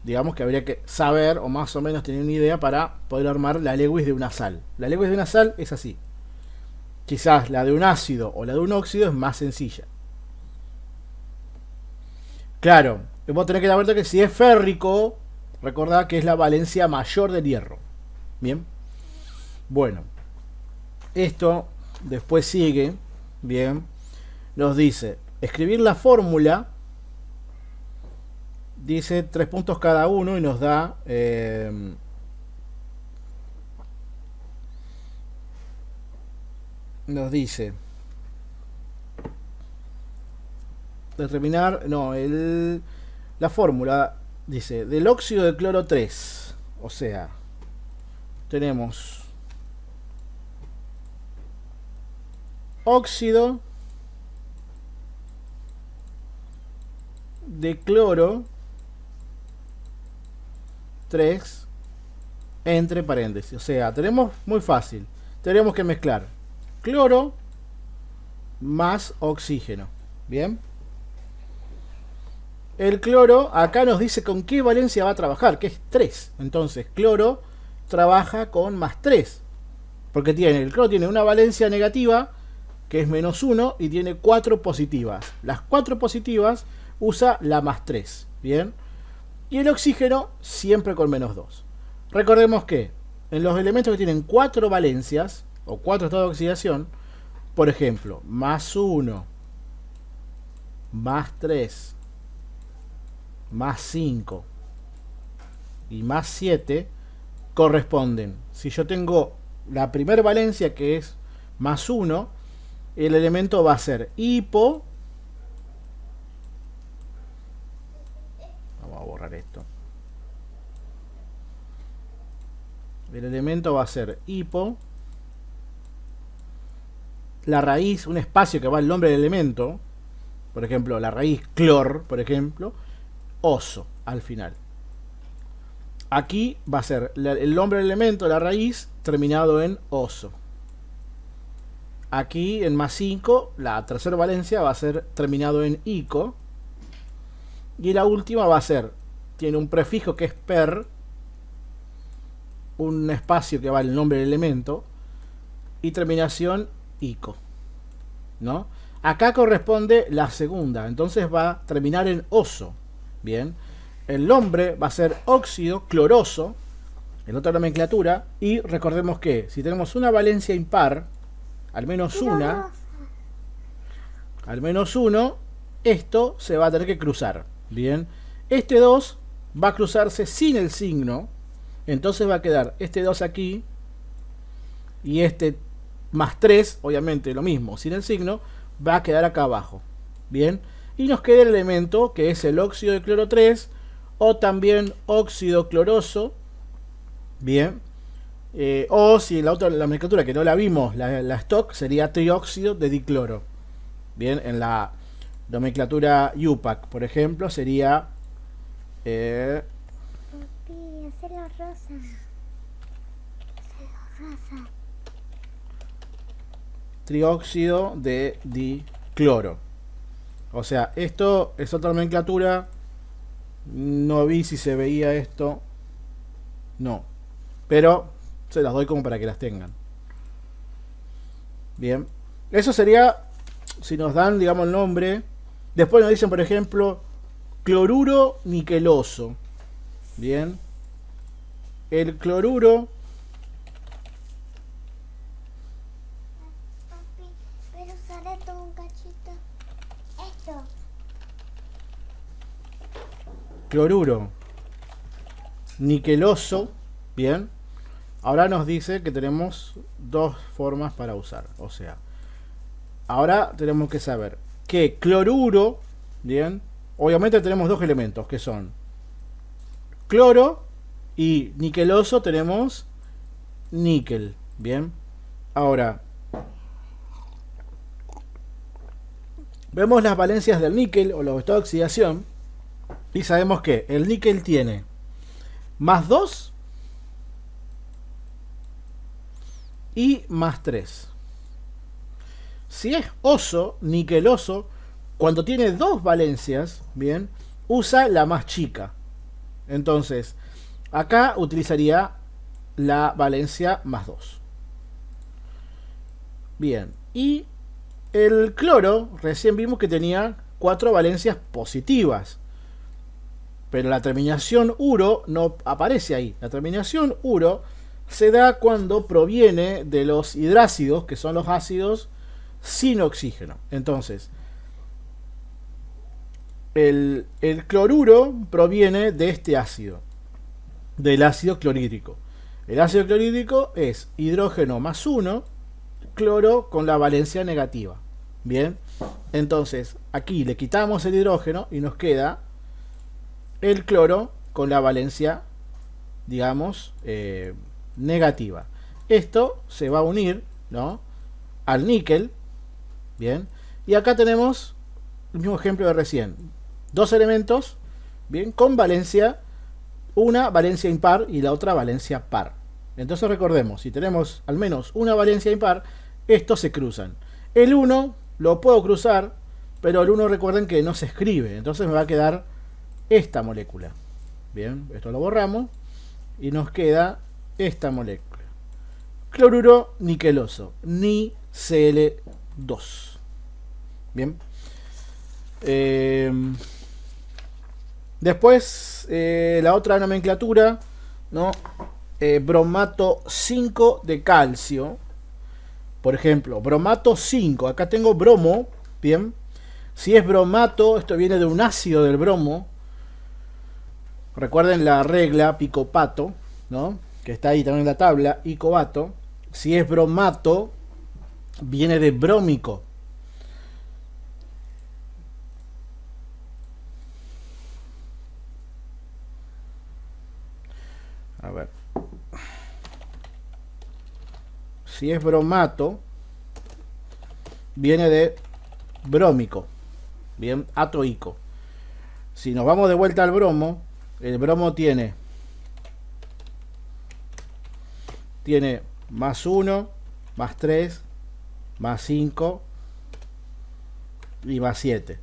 digamos, que habría que saber o más o menos tener una idea para poder armar la Lewis de una sal. La Lewis de una sal es así. Quizás la de un ácido o la de un óxido es más sencilla. Claro, vos tenés que dar cuenta que si es férrico, recordad que es la valencia mayor del hierro. Bien. Bueno, esto después sigue. Bien. Nos dice, escribir la fórmula. Dice 3 puntos cada uno y nos da... nos dice... determinar, no, la fórmula dice del óxido de cloro 3, o sea, tenemos óxido de cloro 3 entre paréntesis, o sea, tenemos muy fácil, tenemos que mezclar cloro más oxígeno, bien. El cloro acá nos dice con qué valencia va a trabajar, que es 3. Entonces, cloro trabaja con más 3. Porque el cloro tiene una valencia negativa, que es menos 1, y tiene 4 positivas. Las 4 positivas usa la más 3. Bien. Y el oxígeno siempre con menos 2. Recordemos que en los elementos que tienen 4 valencias, o 4 estados de oxidación, por ejemplo, más 1, más 3, más 5 y más 7 corresponden. Si yo tengo la primera valencia, que es más 1, el elemento va a ser hipo. Vamos a borrar esto. El elemento va a ser hipo, la raíz, un espacio que va el nombre del elemento, por ejemplo, la raíz clor, por ejemplo, oso al final. Aquí va a ser el nombre del elemento, la raíz, terminado en oso. Aquí en más 5, la tercera valencia va a ser terminado en ico. Y la última va a ser, tiene un prefijo que es per, un espacio que va el nombre del elemento, y terminación ico, ¿no? Acá corresponde la segunda, entonces va a terminar en oso. Bien, el nombre va a ser óxido cloroso en otra nomenclatura, y recordemos que si tenemos una valencia impar, al menos uno, esto se va a tener que cruzar. Bien, este 2 va a cruzarse sin el signo, entonces va a quedar este 2 aquí, y este más 3, obviamente lo mismo, sin el signo, va a quedar acá abajo. Bien, y nos queda el elemento que es el óxido de cloro 3, o también óxido cloroso. Bien, o si en la otra nomenclatura que no la vimos, la stock, sería trióxido de dicloro. Bien, en la nomenclatura UPAC, por ejemplo, sería Papi, hacelo rosa. Hacelo rosa. trióxido de dicloro. O sea, esto es otra nomenclatura. No vi si se veía esto. No. Pero se las doy como para que las tengan. Bien. Eso sería si nos dan, digamos, el nombre. Después nos dicen, por ejemplo, cloruro niqueloso. Bien. El cloruro. Papi, pero usaré todo un cachito. Esto. Cloruro niqueloso. Bien. Ahora nos dice que tenemos dos formas para usar. O sea, ahora tenemos que saber que cloruro, bien, obviamente tenemos dos elementos que son cloro, y niqueloso tenemos níquel. Bien. Ahora vemos las valencias del níquel o los estados de oxidación, y sabemos que el níquel tiene más 2 y más 3. Si es oso, niqueloso, cuando tiene dos valencias, bien, usa la más chica. Entonces, acá utilizaría la valencia más 2. Bien, y el cloro, recién vimos que tenía 4 valencias positivas. Pero la terminación uro no aparece ahí. La terminación uro se da cuando proviene de los hidrácidos, que son los ácidos sin oxígeno. Entonces, el cloruro proviene de este ácido, del ácido clorhídrico. El ácido clorhídrico es hidrógeno más 1, cloro con la valencia negativa. Bien, entonces aquí le quitamos el hidrógeno y nos queda el cloro con la valencia, digamos, negativa. Esto se va a unir, ¿no?, al níquel. Bien, y acá tenemos el mismo ejemplo de recién. Dos elementos, bien, con valencia, una valencia impar y la otra valencia par. Entonces recordemos, si tenemos al menos una valencia impar, estos se cruzan. El 1 lo puedo cruzar, pero el 1 recuerden que no se escribe, entonces me va a quedar esta molécula. Bien, esto lo borramos y nos queda esta molécula, cloruro niqueloso, NiCl2. Bien, después la otra nomenclatura, ¿no? Bromato 5 de calcio, por ejemplo, bromato 5, acá tengo bromo, bien, Si es bromato, esto viene de un ácido del bromo. Recuerden la regla picopato, ¿no? Que está ahí también en la tabla, icobato. Si es bromato, viene de brómico. A ver. Si es bromato, viene de brómico. Bien, atoico. Si nos vamos de vuelta al bromo, el bromo tiene más 1, más 3, más 5 y más 7.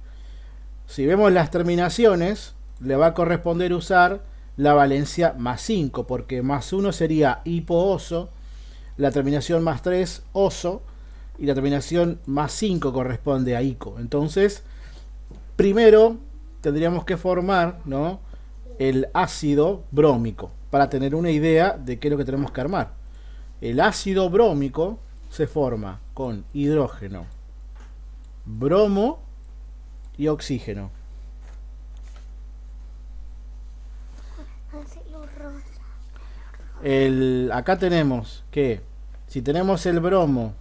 Si vemos las terminaciones, le va a corresponder usar la valencia más 5, porque más 1 sería hipooso, la terminación más 3 oso y la terminación más 5 corresponde a ico. Entonces, primero tendríamos que formar, ¿no?, el ácido brómico para tener una idea de qué es lo que tenemos que armar. El ácido brómico se forma con hidrógeno, bromo y oxígeno. Acá tenemos que si tenemos el bromo,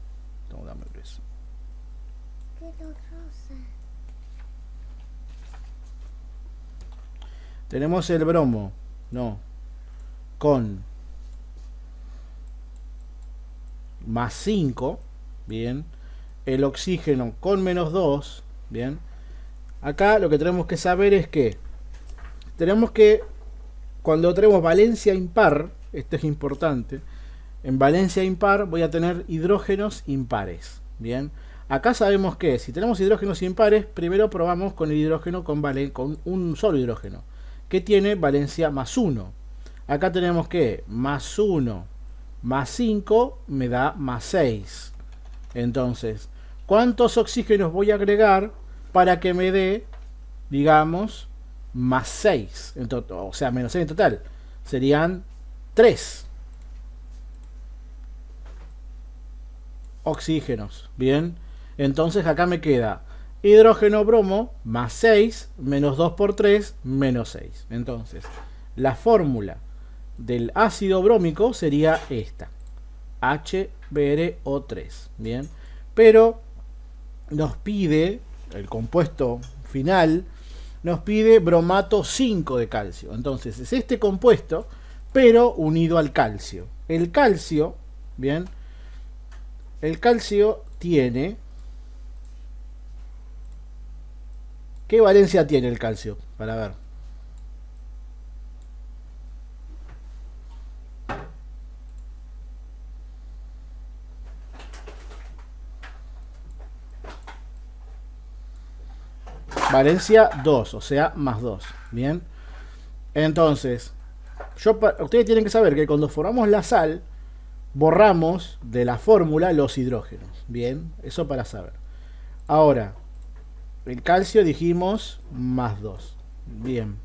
tenemos el bromo, no, con más 5, bien, el oxígeno con menos 2, bien. Acá lo que tenemos que saber es que tenemos que, cuando tenemos valencia impar, esto es importante, en valencia impar voy a tener hidrógenos impares, bien. Acá sabemos que si tenemos hidrógenos impares, primero probamos con el hidrógeno con un solo hidrógeno, que tiene valencia más 1. Acá tenemos que más 1 más 5 me da más 6. Entonces, ¿cuántos oxígenos voy a agregar para que me dé, digamos, más 6? O sea, menos 6 en total. Serían 3 oxígenos. Bien. Entonces acá me queda hidrógeno bromo más 6 menos 2 por 3 menos 6. Entonces, la fórmula del ácido brómico sería esta, HBrO3. Bien, pero nos pide el compuesto final, nos pide bromato 5 de calcio. Entonces es este compuesto, pero unido al calcio. El calcio, bien, el calcio tiene, ¿qué valencia tiene el calcio? Para ver. Valencia 2, o sea, más 2. Bien. Entonces, ustedes tienen que saber que cuando formamos la sal, borramos de la fórmula los hidrógenos. Bien, eso para saber. Ahora, el calcio dijimos más 2. Bien.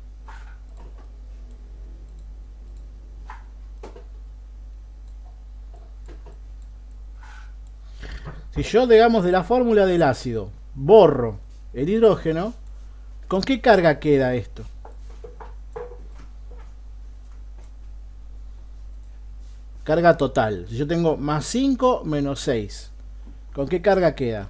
Si yo, digamos, de la fórmula del ácido borro el hidrógeno, ¿con qué carga queda esto? Carga total. Si yo tengo más 5 menos 6, ¿con qué carga queda?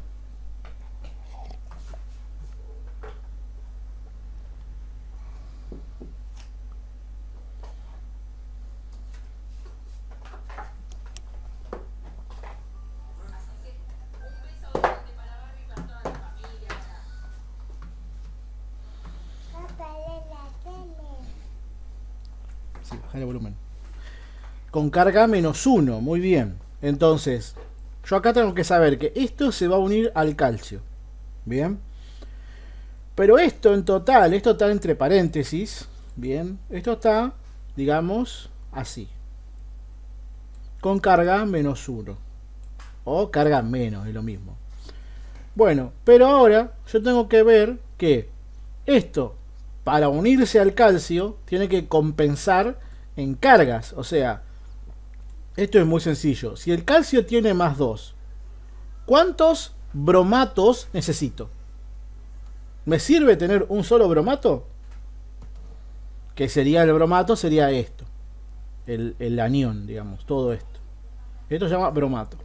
Sí, bajar el volumen. Con carga menos 1, muy bien. Entonces, yo acá tengo que saber que esto se va a unir al calcio. Bien. Pero esto en total, esto está entre paréntesis. Bien. Esto está, digamos, así. Con carga menos 1. O carga menos, es lo mismo. Bueno, pero ahora yo tengo que ver que esto, para unirse al calcio, tiene que compensar en cargas. O sea, esto es muy sencillo. Si el calcio tiene más 2, ¿cuántos bromatos necesito? ¿Me sirve tener un solo bromato? Que sería el bromato, sería esto. El anión, digamos, todo esto. Esto se llama bromato.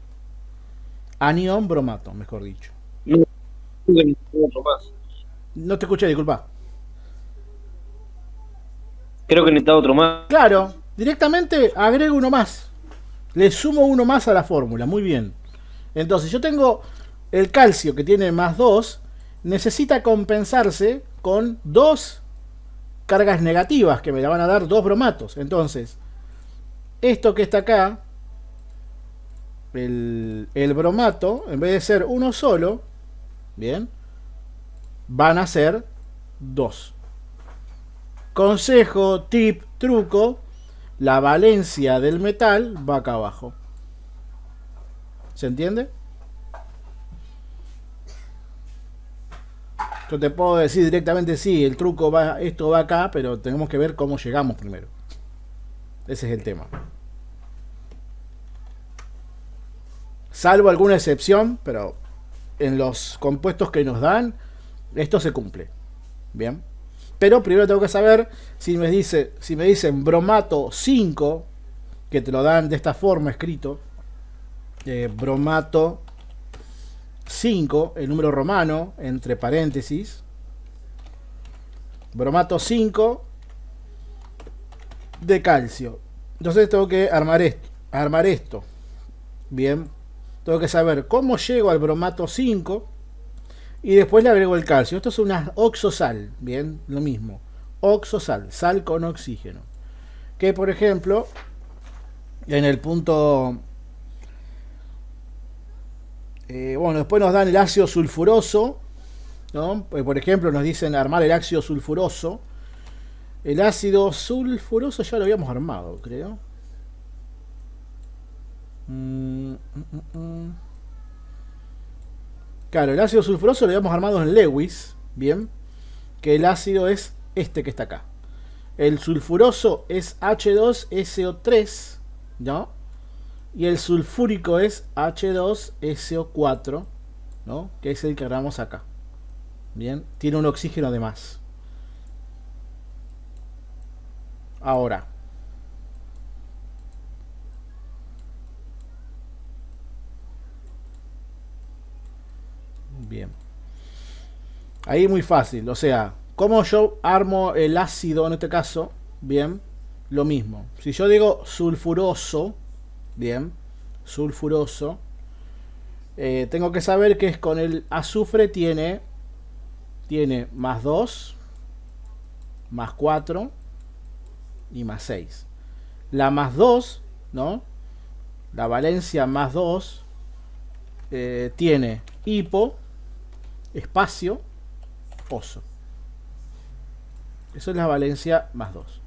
Anión bromato, mejor dicho. No, creo que necesitaba otro más. No te escuché, disculpa. Creo que necesitaba otro más. Claro, directamente agrego uno más. Le sumo uno más a la fórmula, muy bien. Entonces yo tengo el calcio que tiene más 2, necesita compensarse con 2 cargas negativas que me la van a dar 2 bromatos. Entonces, esto que está acá, el bromato, en vez de ser uno solo, bien, van a ser 2. Consejo, tip, truco, la valencia del metal va acá abajo. ¿Se entiende? Yo te puedo decir directamente, sí, el truco va, esto va acá, pero tenemos que ver cómo llegamos primero. Ese es el tema. Salvo alguna excepción, pero en los compuestos que nos dan, esto se cumple. Bien. Pero primero tengo que saber si me dicen bromato 5, que te lo dan de esta forma escrito. Bromato 5, el número romano, entre paréntesis. Bromato 5 de calcio. Entonces tengo que armar esto. Bien. Tengo que saber cómo llego al bromato 5 y después le agrego el calcio. Esto es una oxosal. Bien, lo mismo. Oxosal, sal con oxígeno. Que por ejemplo, en el punto... bueno, después nos dan el ácido sulfuroso, ¿no? Por ejemplo, nos dicen armar el ácido sulfuroso. El ácido sulfuroso ya lo habíamos armado, creo. Claro, el ácido sulfuroso lo habíamos armado en Lewis, bien. Que el ácido es este que está acá. El sulfuroso es H2SO3, ¿no? Y el sulfúrico es H2SO4, ¿no? Que es el que agarramos acá. Bien, tiene un oxígeno de más. Ahora. Bien. Ahí muy fácil, o sea, ¿cómo yo armo el ácido en este caso? Bien, lo mismo. Si yo digo sulfuroso, bien, sulfuroso, tengo que saber que es con el azufre tiene más 2, más 4 y más 6. La más 2, ¿no? La valencia más 2 tiene hipo, espacio, oso. Eso es la valencia más 2.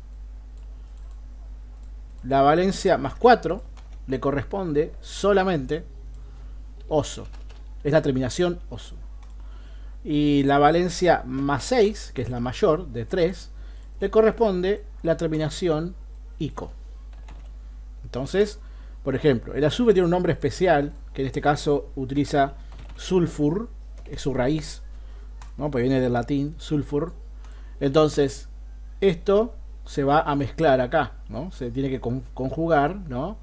La valencia más 4 le corresponde solamente oso. Es la terminación oso. Y la valencia más 6, que es la mayor, de 3, le corresponde la terminación ico. Entonces, por ejemplo, el azufre tiene un nombre especial, que en este caso utiliza sulfur, es su raíz, ¿no? Pues viene del latín, sulfur. Entonces, esto se va a mezclar acá, ¿no? Se tiene que conjugar, ¿no?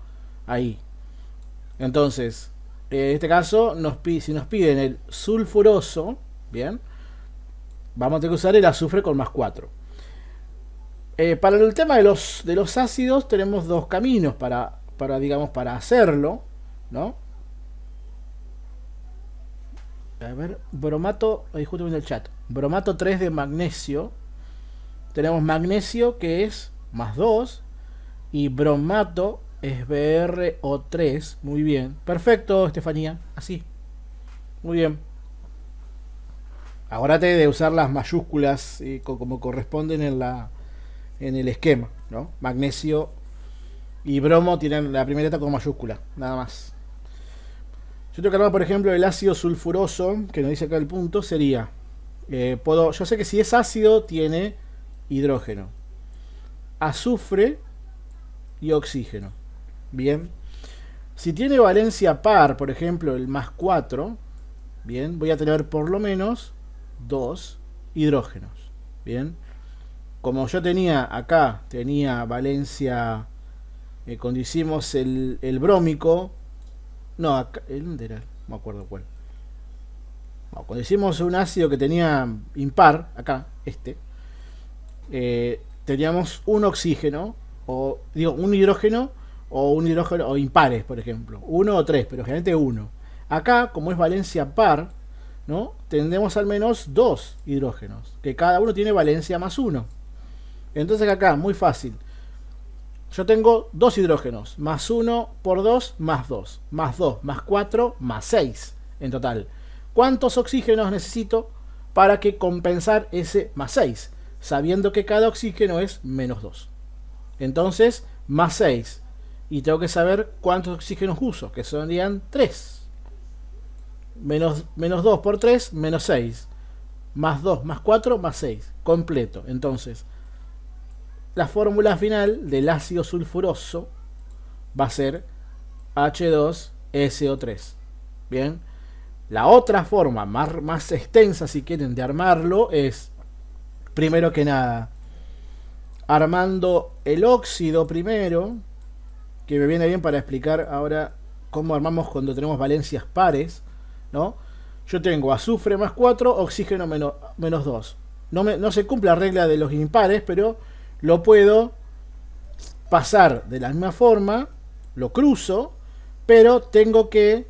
Ahí. Entonces, en este caso, si nos piden el sulfuroso, bien, vamos a tener que usar el azufre con más 4. Para el tema de los ácidos, tenemos dos caminos para hacerlo, ¿no? A ver, bromato, ahí justo viene el chat. Bromato 3 de magnesio. Tenemos magnesio que es más 2 y bromato es BrO3. Muy bien. Perfecto, Estefanía. Así. Muy bien. Acuérdate de usar las mayúsculas como corresponden en el esquema, ¿no? Magnesio y bromo tienen la primera letra con mayúscula, nada más. Yo tengo que hablar, por ejemplo, del ácido sulfuroso, que nos dice acá el punto, sería... yo sé que si es ácido tiene hidrógeno, azufre y oxígeno. Bien. Si tiene valencia par, por ejemplo, el más 4, bien, voy a tener por lo menos 2 hidrógenos. Bien. Como yo tenía acá, tenía valencia, cuando hicimos el brómico, no, acá, ¿dónde era? No me acuerdo cuál. No, cuando hicimos un ácido que tenía impar, acá, teníamos un oxígeno, o digo, un hidrógeno o impares, por ejemplo. 1 o 3, pero generalmente 1. Acá, como es valencia par, ¿no? Tendremos al menos 2 hidrógenos, que cada uno tiene valencia más 1. Entonces acá, muy fácil. Yo tengo 2 hidrógenos, más 1 por 2, más 2, más 2, más 4, más 6 en total. ¿Cuántos oxígenos necesito para que compensar ese más 6? Sabiendo que cada oxígeno es menos 2. Entonces, más 6. Y tengo que saber cuántos oxígenos uso, que serían 3. Menos 2 por 3, menos 6. Más 2, más 4, más 6. Completo. Entonces, la fórmula final del ácido sulfuroso va a ser H2SO3. Bien. La otra forma más extensa, si quieren, de armarlo es, primero que nada, armando el óxido primero, que me viene bien para explicar ahora cómo armamos cuando tenemos valencias pares, ¿no? Yo tengo azufre más 4, oxígeno menos 2. No se cumple la regla de los impares, pero lo puedo pasar de la misma forma, lo cruzo, pero tengo que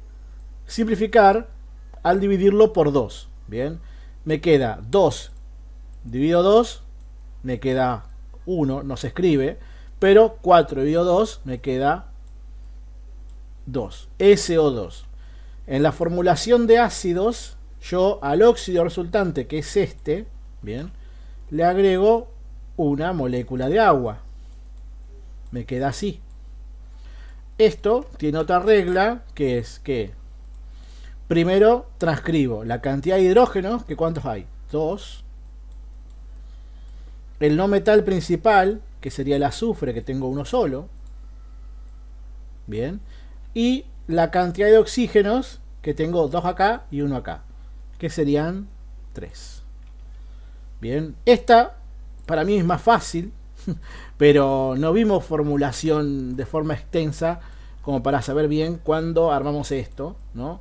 simplificar al dividirlo por 2. Bien, me queda 2 dividido 2, me queda 1, no se escribe, pero 4 dividido 2 me queda 2, SO2. En la formulación de ácidos, yo al óxido resultante, que es bien, le agrego una molécula de agua. Me queda así. Esto tiene otra regla, que es que primero transcribo la cantidad de hidrógenos, que ¿cuántos hay? 2. El no metal principal, que sería el azufre, que tengo uno solo. Bien. Y la cantidad de oxígenos, que tengo 2 acá y 1 acá, que serían 3. Bien. Esta para mí es más fácil, pero no vimos formulación de forma extensa como para saber bien cuándo armamos esto, ¿no?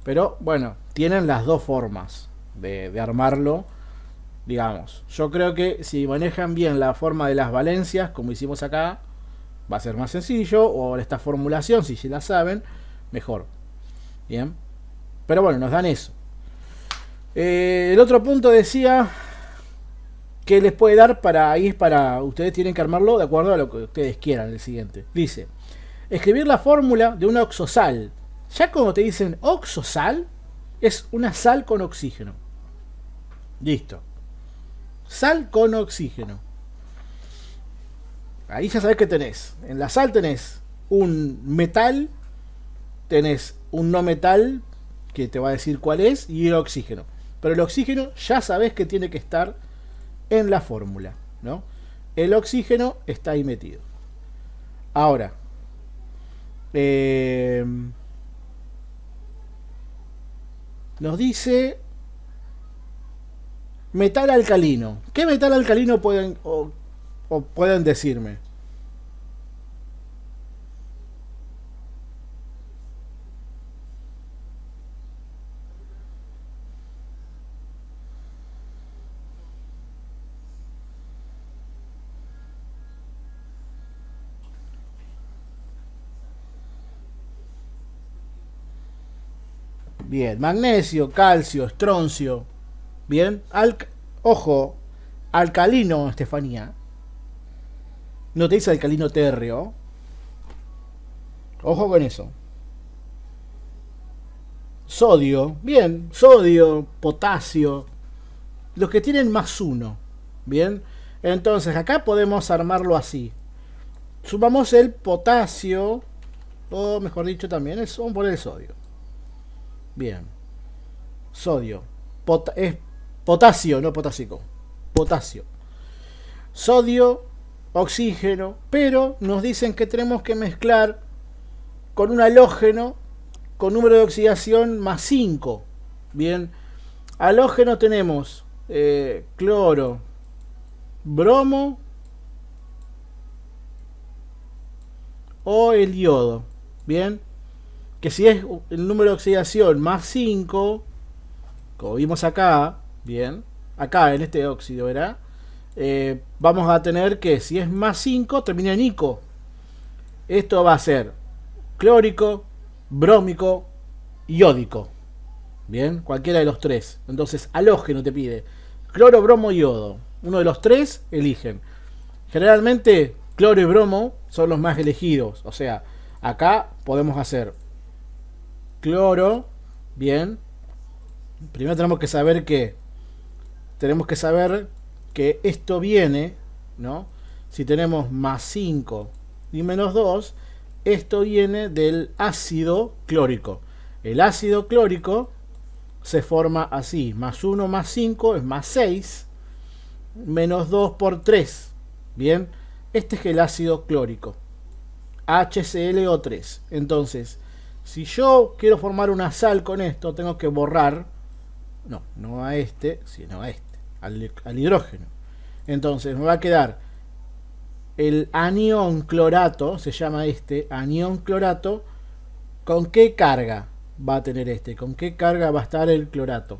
Pero bueno, tienen las dos formas de armarlo, digamos. Yo creo que si manejan bien la forma de las valencias, como hicimos acá, va a ser más sencillo, o esta formulación, si ya la saben, mejor. Bien. Pero bueno, nos dan eso. El otro punto decía que les puede dar para ahí, es para ustedes tienen que armarlo de acuerdo a lo que ustedes quieran. El siguiente dice: escribir la fórmula de una oxosal. Ya cuando te dicen oxosal, es una sal con oxígeno. Listo. Sal con oxígeno. Ahí ya sabes que tenés. En la sal tenés un metal, tenés un no metal, que te va a decir cuál es, y el oxígeno. Pero el oxígeno ya sabes que tiene que estar en la fórmula, ¿no? El oxígeno está ahí metido. Ahora, nos dice metal alcalino. ¿Qué metal alcalino pueden o pueden decirme? Bien, magnesio, calcio, estroncio. Bien, ojo, alcalino, Estefanía. No te dice alcalino térreo. Ojo con eso. Sodio, bien, sodio, potasio. Los que tienen más 1. Bien, entonces acá podemos armarlo así. Sumamos el potasio, o mejor dicho también, vamos a poner el sodio. Bien. Sodio. Es potasio, no potásico. Potasio. Sodio, oxígeno. Pero nos dicen que tenemos que mezclar con un halógeno con número de oxidación más 5. Bien. Halógeno tenemos cloro, bromo o el yodo. Bien, que si es el número de oxidación más 5, como vimos acá, bien, acá en este óxido, ¿verdad? Vamos a tener que si es más 5 termina en ico. Esto va a ser clórico, brómico, iódico. Bien, cualquiera de los tres. Entonces, halógeno te pide cloro, bromo, yodo. Uno de los tres eligen. Generalmente, cloro y bromo son los más elegidos. O sea, acá podemos hacer cloro. Bien. Primero tenemos que saber que esto viene, ¿no? Si tenemos más 5 y menos 2, esto viene del ácido clórico. El ácido clórico se forma así: más 1 más 5 es más 6, menos 2 por 3. Bien, este es el ácido clórico, HClO3. Entonces, si yo quiero formar una sal con esto, tengo que borrar, no a este, sino a este, al hidrógeno. Entonces me va a quedar el anión clorato, se llama este, anión clorato. ¿Con qué carga va a tener este? ¿Con qué carga va a estar el clorato?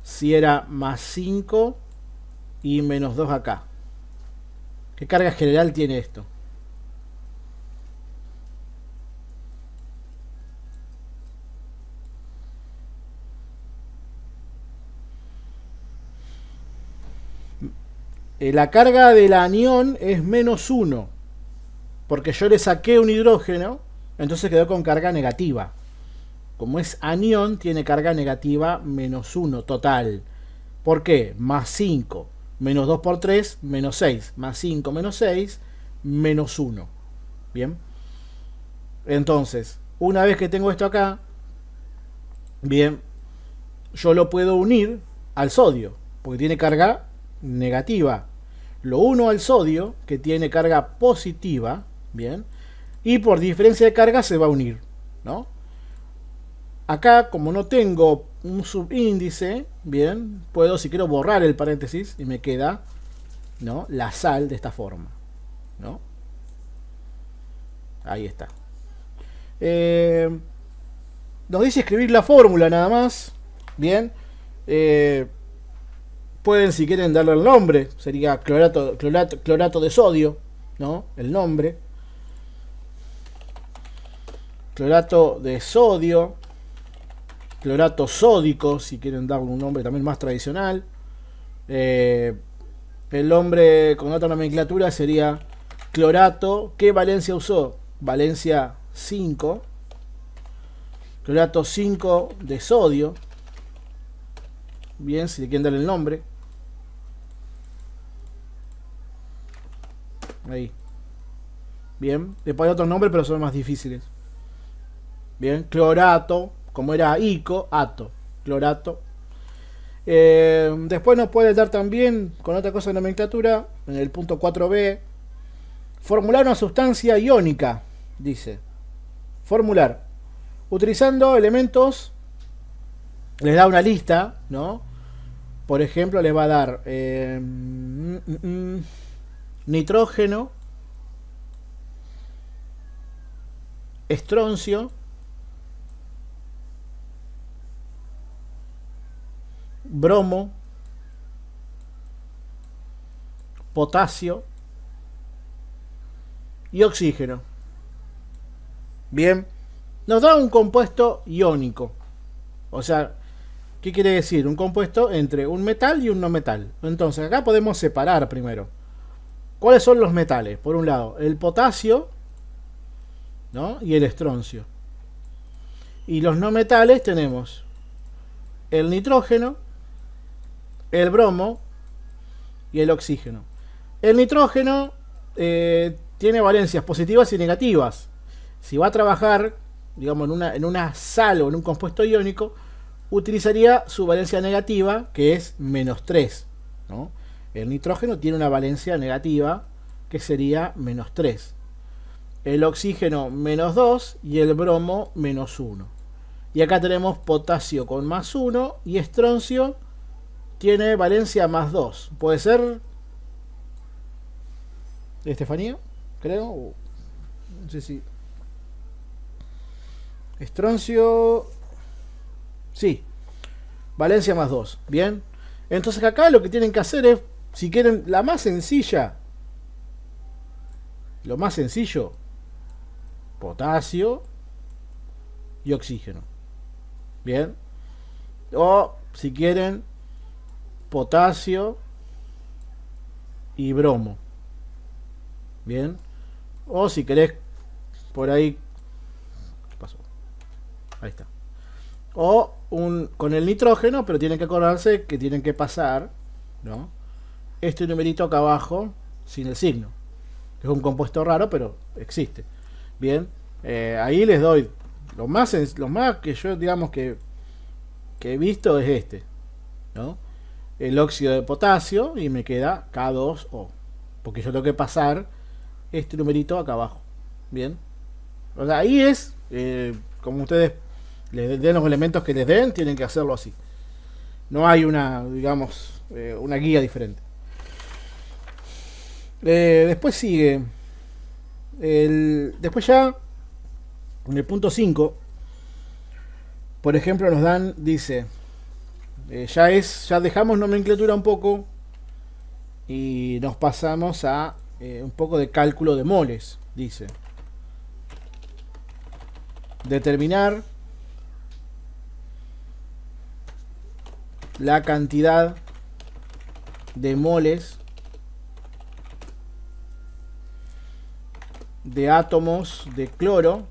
Si era más 5 y menos 2 acá. ¿Qué carga general tiene esto? La carga del anión es menos 1, porque yo le saqué un hidrógeno, entonces quedó con carga negativa. Como es anión, tiene carga negativa menos 1 total. ¿Por qué? Más 5, menos 2 por 3, menos 6, más 5, menos 6, menos 1. Bien. Entonces, una vez que tengo esto acá, bien, yo lo puedo unir al sodio, porque tiene carga negativa. Lo uno al sodio, que tiene carga positiva, bien, y por diferencia de carga se va a unir, ¿no? Acá, como no tengo un subíndice, bien, puedo, si quiero, borrar el paréntesis y me queda, ¿no?, la sal de esta forma, ¿no? Ahí está. Nos dice escribir la fórmula nada más, bien. Pueden, si quieren, darle el nombre. Sería clorato de sodio, ¿no? El nombre. Clorato de sodio. Clorato sódico, si quieren darle un nombre también más tradicional. El nombre con otra nomenclatura sería clorato. ¿Qué valencia usó? Valencia 5. Clorato 5 de sodio. Bien, si le quieren darle el nombre. Ahí. Bien. Después hay otros nombres, pero son más difíciles. Bien. Clorato. Como era ico, ato. Clorato. Después nos puede dar también, con otra cosa de nomenclatura, en el punto 4b, formular una sustancia iónica. Dice. Formular. Utilizando elementos. Les da una lista, ¿no? Por ejemplo, les va a dar nitrógeno, estroncio, bromo, potasio y oxígeno. Bien, nos da un compuesto iónico. O sea, ¿qué quiere decir? Un compuesto entre un metal y un no metal. Entonces, acá podemos separar primero. ¿Cuáles son los metales? Por un lado, el potasio, ¿no?, y el estroncio. Y los no metales tenemos el nitrógeno, el bromo y el oxígeno. El nitrógeno tiene valencias positivas y negativas. Si va a trabajar, digamos, en una sal o en un compuesto iónico, utilizaría su valencia negativa, que es menos 3, ¿no? El nitrógeno tiene una valencia negativa, que sería menos 3. El oxígeno menos 2 y el bromo menos 1. Y acá tenemos potasio con más 1 y estroncio tiene valencia más 2. ¿Puede ser? Estefanía, creo. No sé si. Estroncio. Sí. Valencia más 2. Bien. Entonces acá lo que tienen que hacer es, si quieren, la más sencilla. Lo más sencillo. Potasio y oxígeno. Bien. O si quieren, potasio y bromo. Bien. O si querés, por ahí. ¿Qué pasó? Ahí está. O con el nitrógeno, pero tienen que acordarse que tienen que pasar, ¿no?, este numerito acá abajo sin el signo. Es un compuesto raro, pero existe. Bien. Ahí les doy. Lo más que yo, digamos, que he visto es este, ¿no? El óxido de potasio, y me queda K2O. Porque yo tengo que pasar este numerito acá abajo. Bien. O sea, ahí es, como ustedes les den los elementos que les den, tienen que hacerlo así. No hay una, digamos, una guía diferente. Después sigue. Después ya, en el punto 5, por ejemplo, nos dan, dice, ya dejamos nomenclatura un poco y nos pasamos a un poco de cálculo de moles. Dice, determinar la cantidad de moles de átomos de cloro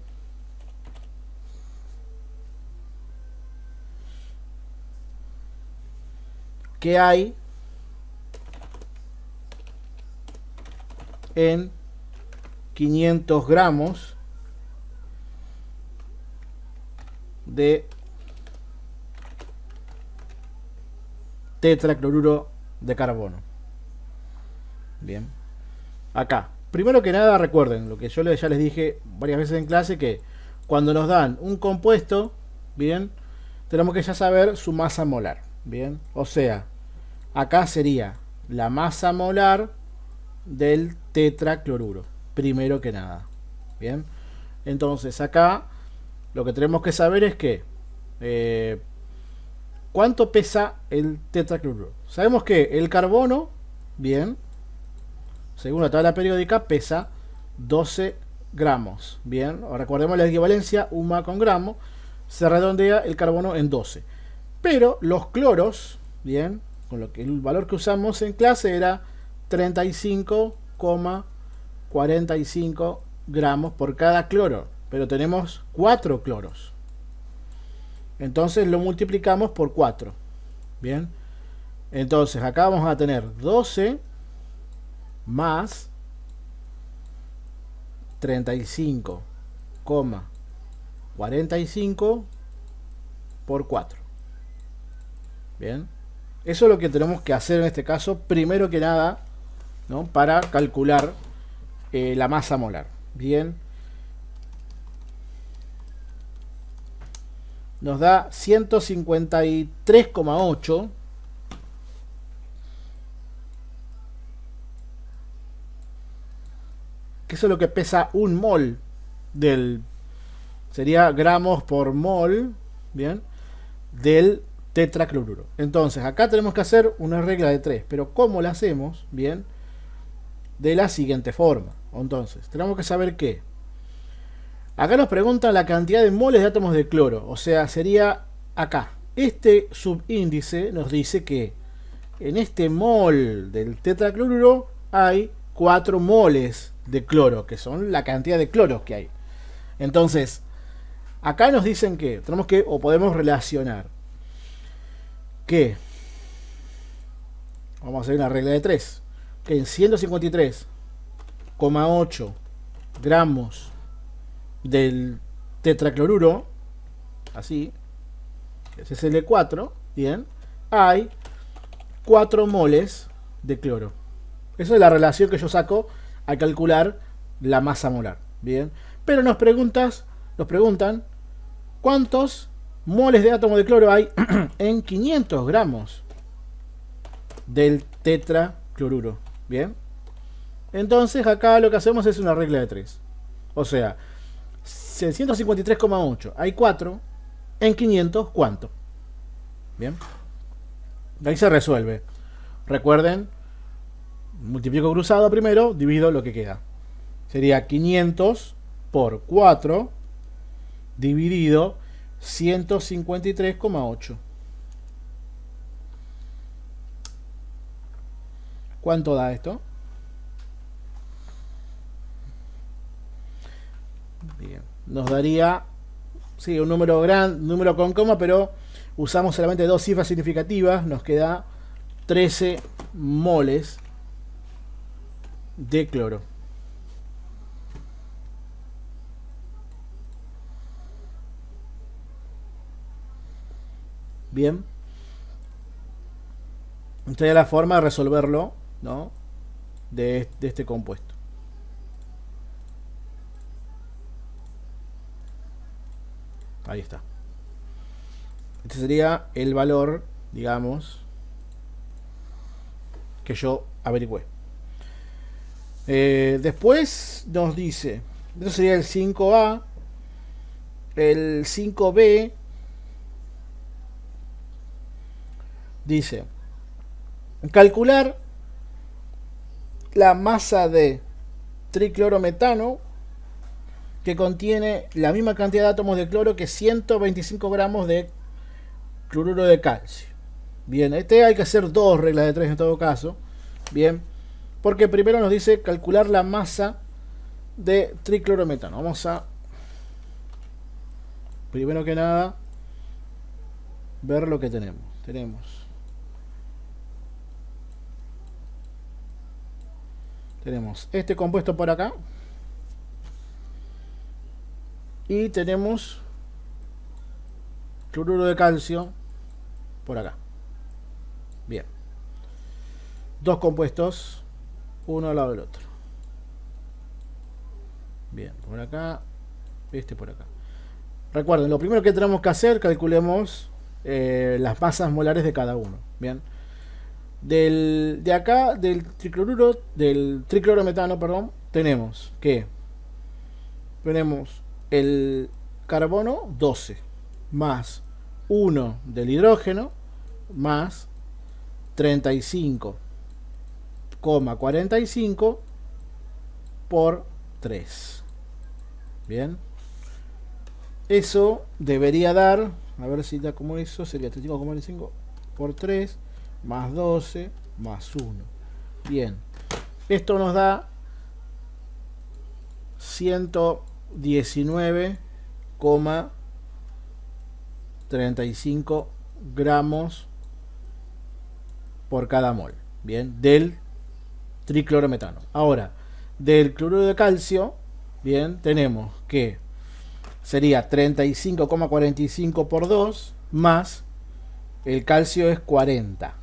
que hay en 500 gramos de tetracloruro de carbono. Bien. Acá, primero que nada, recuerden lo que yo ya les dije varias veces en clase, que cuando nos dan un compuesto, bien, tenemos que ya saber su masa molar. Bien. O sea, acá sería la masa molar del tetracloruro, primero que nada. Bien. Entonces acá lo que tenemos que saber es que ¿cuánto pesa el tetracloruro? Sabemos que el carbono, bien, según la tabla periódica, pesa 12 gramos. Bien, o recordemos la equivalencia, 1 con gramo, se redondea el carbono en 12. Pero los cloros, bien, con lo que el valor que usamos en clase era 35,45 gramos por cada cloro. Pero tenemos 4 cloros. Entonces lo multiplicamos por 4. Bien. Entonces acá vamos a tener 12 más 35,45 por 4. Bien. Eso es lo que tenemos que hacer en este caso, primero que nada, ¿no?, para calcular la masa molar. Bien. Nos da 153,8. Que eso es lo que pesa un mol del... Sería gramos por mol, bien, del tetracloruro. Entonces, acá tenemos que hacer una regla de 3. Pero ¿cómo la hacemos? Bien, de la siguiente forma. Entonces, tenemos que saber que acá nos preguntan la cantidad de moles de átomos de cloro. O sea, sería acá. Este subíndice nos dice que en este mol del tetracloruro hay 4 moles de cloro, que son la cantidad de cloros que hay. Entonces, acá nos dicen que tenemos que, o podemos relacionar, que vamos a hacer una regla de 3, que en 153,8 gramos del tetracloruro, así, ese es el 4, bien, hay 4 moles de cloro. Esa es la relación que yo saco al calcular la masa molar. Bien, pero nos preguntan cuántos moles de átomo de cloro hay en 500 gramos del tetracloruro. Bien. Entonces acá lo que hacemos es una regla de 3. O sea, 153,8 hay 4. En 500, ¿cuánto? Bien. Ahí se resuelve. Recuerden, multiplico cruzado primero, divido lo que queda. Sería 500 por 4 dividido 153,8. ¿Cuánto da esto? Bien. Nos daría, sí, un número grande, número con coma, pero usamos solamente dos cifras significativas. Nos queda 13 moles de cloro. Bien. Esta es la forma de resolverlo, ¿no? De este compuesto. Ahí está. Este sería el valor, digamos, que yo averigüé. Después nos dice, esto sería el 5A, el 5B dice, calcular la masa de triclorometano que contiene la misma cantidad de átomos de cloro que 125 gramos de cloruro de calcio. Bien, este hay que hacer dos reglas de 3 en todo caso. Bien, porque primero nos dice calcular la masa de triclorometano. Vamos a, primero que nada, ver lo que tenemos. Tenemos este compuesto por acá. Y tenemos cloruro de calcio por acá. Bien. Dos compuestos, uno al lado del otro. Bien, por acá, este por acá. Recuerden, lo primero que tenemos que hacer, calculemos las masas molares de cada uno. Bien. De acá, del triclorometano, perdón, tenemos que el carbono 12 más 1 del hidrógeno más 35,45 por 3. Bien. Eso debería dar, a ver si da como eso, sería 35,45 por 3 más 12 más 1. Bien. Esto nos da 119,35 gramos por cada mol. Bien, del triclorometano. Ahora, del cloruro de calcio, bien, tenemos que sería 35,45 por 2 más el calcio es 40.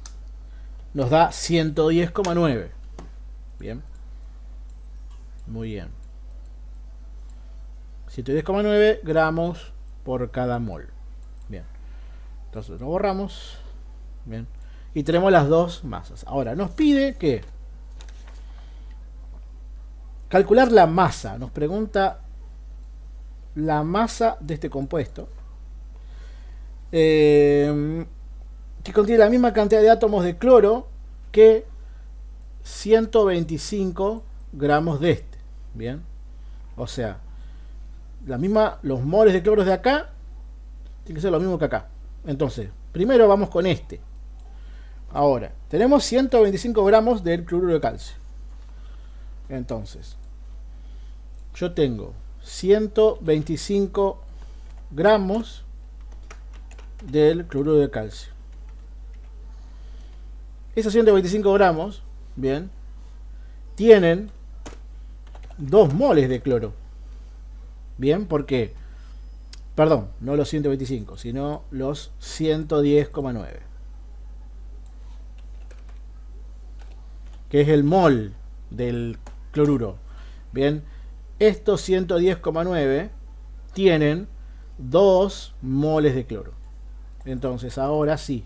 Nos da 110,9. Bien. Muy bien. 110,9 gramos por cada mol. Bien. Entonces lo borramos. Bien. Y tenemos las dos masas. Ahora nos pide que calcular la masa. Nos pregunta la masa de este compuesto. Que contiene la misma cantidad de átomos de cloro que 125 gramos de este. Bien. O sea, los moles de cloro de acá tienen que ser lo mismo que acá. Entonces, primero vamos con este. Ahora, tenemos 125 gramos del cloruro de calcio. Entonces, yo tengo 125 gramos del cloruro de calcio. Esos 125 gramos, bien, tienen 2 moles de cloro. Bien, porque, perdón, no los 125, sino los 110,9. Que es el mol del cloruro. Bien, estos 110,9 tienen 2 moles de cloro. Entonces, ahora sí,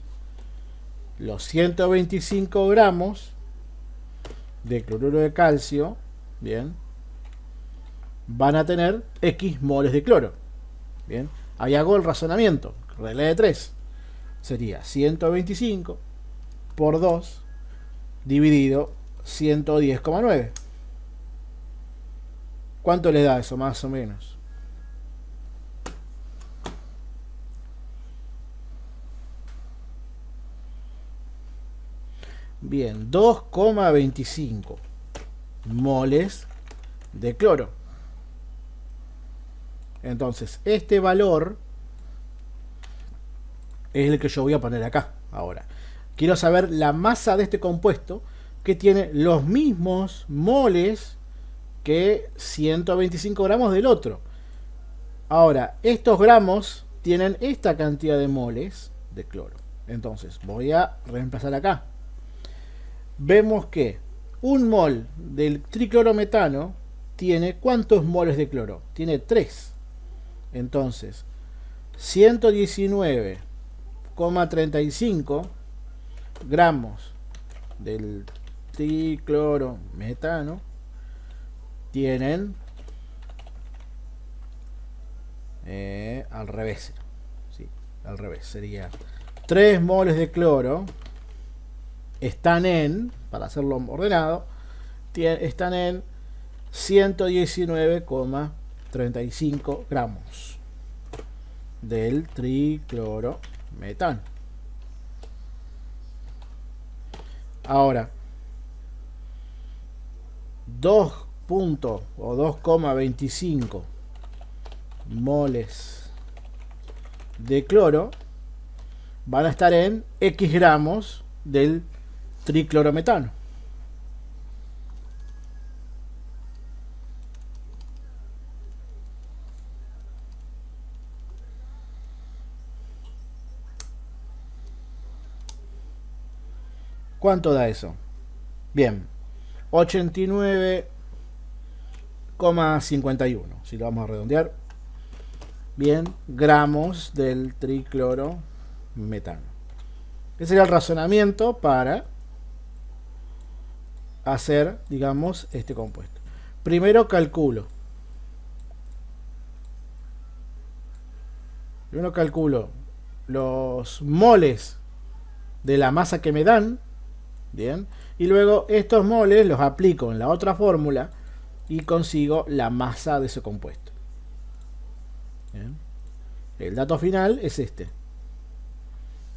los 125 gramos de cloruro de calcio, bien, van a tener X moles de cloro. Bien, ahí hago el razonamiento. Regla de 3. Sería 125 por 2 dividido 110,9. ¿Cuánto le da eso más o menos? Bien, 2,25 moles de cloro. Entonces, este valor es el que yo voy a poner acá. Ahora, quiero saber la masa de este compuesto, que tiene los mismos moles que 125 gramos del otro. Ahora, estos gramos tienen esta cantidad de moles de cloro. Entonces, voy a reemplazar acá. Vemos que un mol del triclorometano tiene ¿cuántos moles de cloro? Tiene 3. Entonces, 119,35 gramos del triclorometano tienen al revés. Sí, al revés. Sería 3 moles de cloro están en, para hacerlo ordenado, están en 119,35 gramos del triclorometano. Ahora, 2,25 moles de cloro van a estar en X gramos del triclorometano. ¿Cuánto da eso? Bien, 89,51, si lo vamos a redondear. Bien, gramos del triclorometano. Ese sería el razonamiento para hacer, digamos, este compuesto. Primero calculo los moles de la masa que me dan. Bien, y luego estos moles los aplico en la otra fórmula y consigo la masa de ese compuesto. Bien. El dato final es este: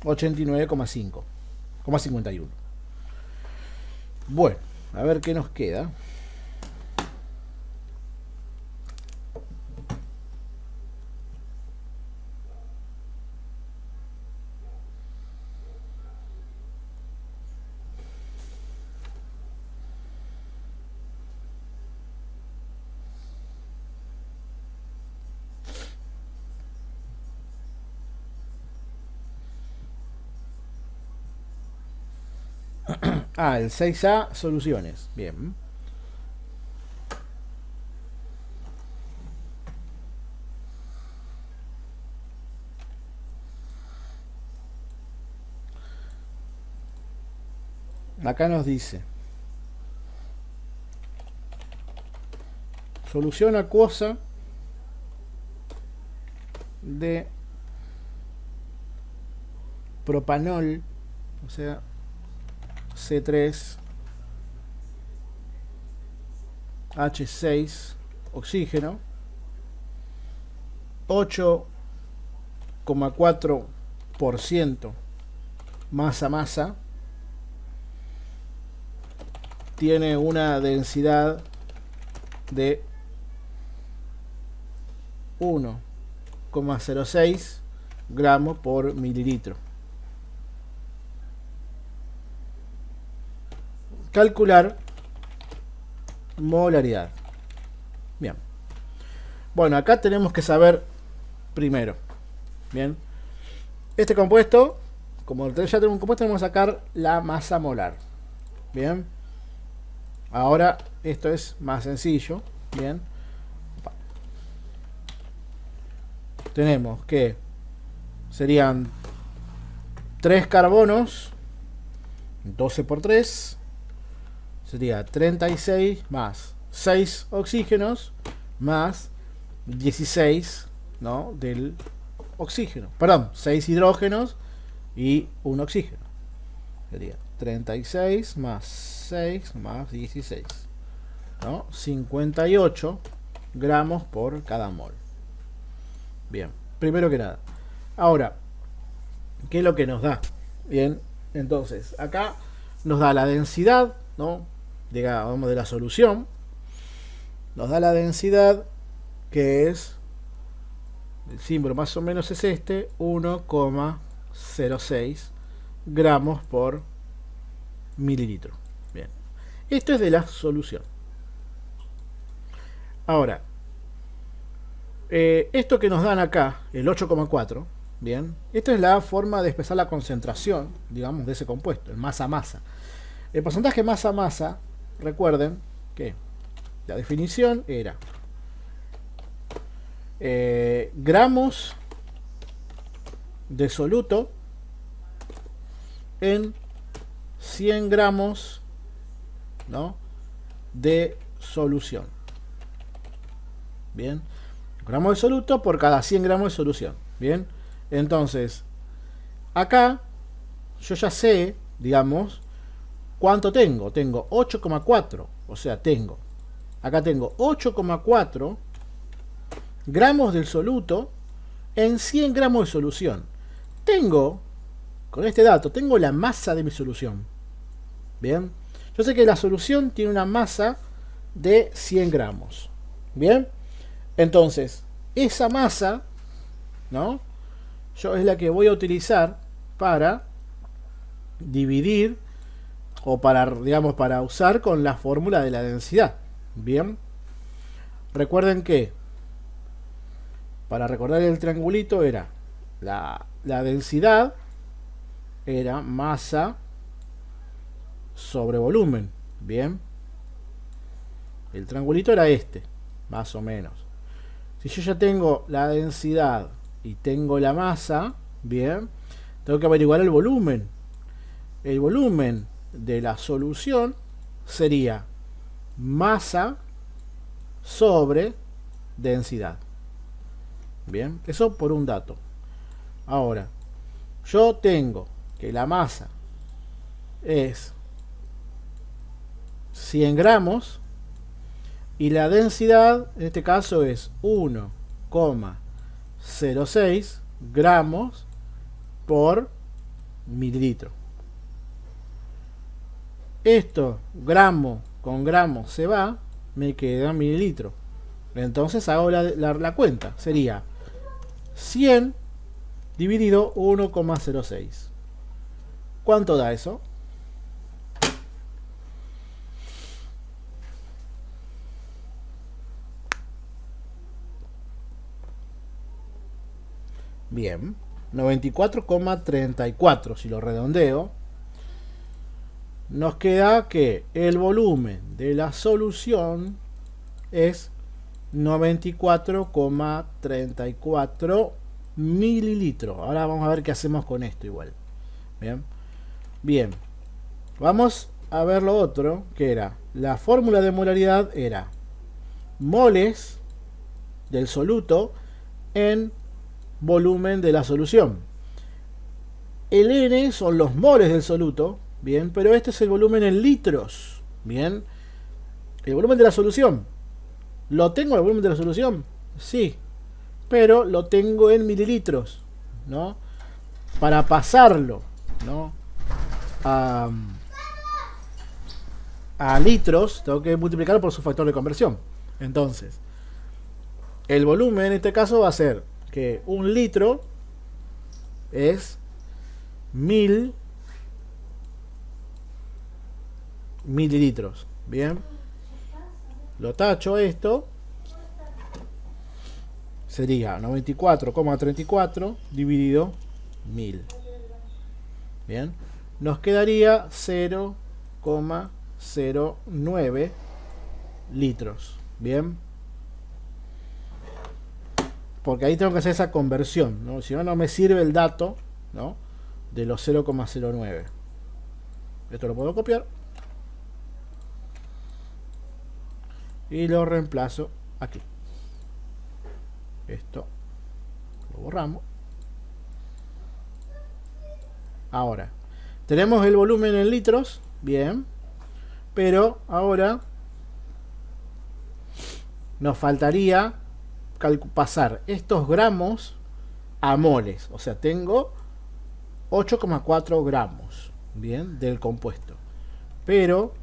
89,51. Bueno, a ver qué nos queda. El 6A, soluciones. Bien. Acá nos dice: solución acuosa de propanol, o sea, C3H6 oxígeno, 8,4% masa, tiene una densidad de 1,06 gramos por mililitro. Calcular molaridad. Bien. Bueno, acá tenemos que saber primero. Bien. Este compuesto, como ya tenemos un compuesto, vamos a sacar la masa molar. Bien. Ahora esto es más sencillo. Bien. Tenemos que serían 3 carbonos 12 por 3 sería 36 más 6 oxígenos más 16, ¿no? Del oxígeno. Perdón, 6 hidrógenos y un oxígeno. Sería 36 más 6 más 16, ¿no? 58 gramos por cada mol. Bien, primero que nada. Ahora, ¿qué es lo que nos da? Bien, entonces, acá nos da la densidad, ¿no? Digamos, de la solución. Nos da la densidad que es, el símbolo más o menos es este, 1,06 gramos por mililitro. Bien, esto es de la solución. Ahora, esto que nos dan acá, el 8,4, bien, esta es la forma de expresar la concentración, digamos, de ese compuesto, el masa-masa. El porcentaje masa-masa, recuerden que la definición era gramos de soluto en 100 gramos, ¿no? De solución. Bien, gramos de soluto por cada 100 gramos de solución. Bien, entonces acá yo ya sé, digamos, cuánto tengo. Tengo 8,4, o sea, acá tengo 8,4 gramos del soluto en 100 gramos de solución. Con este dato, tengo la masa de mi solución. Bien, yo sé que la solución tiene una masa de 100 gramos. Bien, entonces, esa masa, ¿no? Yo es la que voy a utilizar para dividir o para, digamos, para usar con la fórmula de la densidad. Bien, recuerden que para recordar el triangulito era la densidad era masa sobre volumen. Bien, el triangulito era este, más o menos. Si yo ya tengo la densidad y tengo la masa, bien, tengo que averiguar el volumen. El volumen de la solución sería masa sobre densidad. Bien, eso por un dato. Ahora, yo tengo que la masa es 100 gramos y la densidad en este caso es 1,06 gramos por mililitro. Esto, gramo con gramo se va, me queda mililitro. Entonces hago la cuenta. Sería 100 dividido 1,06. ¿Cuánto da eso? Bien, 94,34 si lo redondeo. Nos queda que el volumen de la solución es 94,34 mililitros. Ahora vamos a ver qué hacemos con esto igual. Bien, vamos a ver lo otro, que era la fórmula de molaridad, era moles del soluto en volumen de la solución. El N son los moles del soluto, bien, pero este es el volumen en litros, bien. El volumen de la solución, ¿lo tengo el volumen de la solución? Sí, pero lo tengo en mililitros, ¿no? Para pasarlo, ¿no? a litros, tengo que multiplicarlo por su factor de conversión. Entonces, el volumen en este caso va a ser que un litro es 1000 mililitros. Bien, lo tacho esto. Sería 94,34 dividido 1000. Bien, nos quedaría 0,09 litros. Bien, porque ahí tengo que hacer esa conversión, ¿no? Si no, no me sirve el dato, ¿no? De los 0,09. Esto lo puedo copiar. Y lo reemplazo aquí. Esto lo borramos. Ahora, tenemos el volumen en litros. Bien. Pero ahora nos faltaría pasar estos gramos a moles. O sea, tengo 8,4 gramos, bien, del compuesto. Pero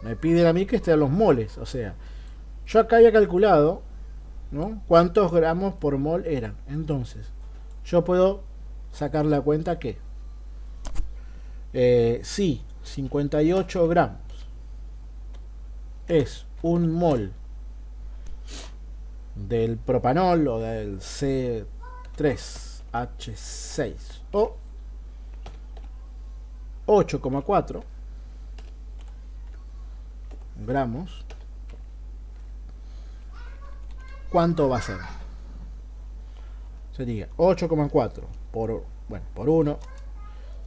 me piden a mí que estén los moles. O sea, yo acá había calculado, ¿no?, cuántos gramos por mol eran. Entonces, yo puedo sacar la cuenta que si 58 gramos es un mol del propanol o del C3H6 o 8,4 gramos, ¿cuánto va a ser? Sería 8,4 por 1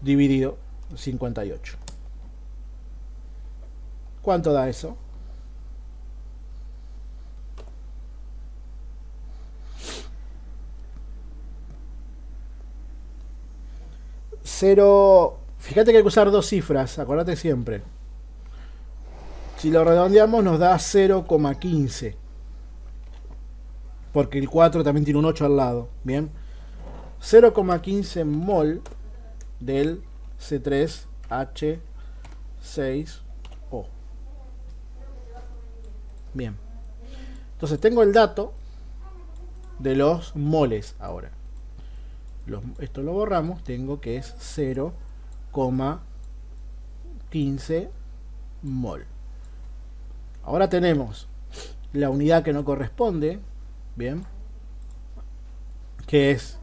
dividido 58. ¿Cuánto da eso? Cero. Fíjate que hay que usar dos cifras, acuérdate siempre. Si lo redondeamos nos da 0,15. Porque el 4 también tiene un 8 al lado. Bien. 0,15 mol del C3H6O. Bien. Entonces tengo el dato de los moles ahora. Esto lo borramos. Tengo que es 0,15 mol. Ahora tenemos la unidad que no corresponde. Bien. Que es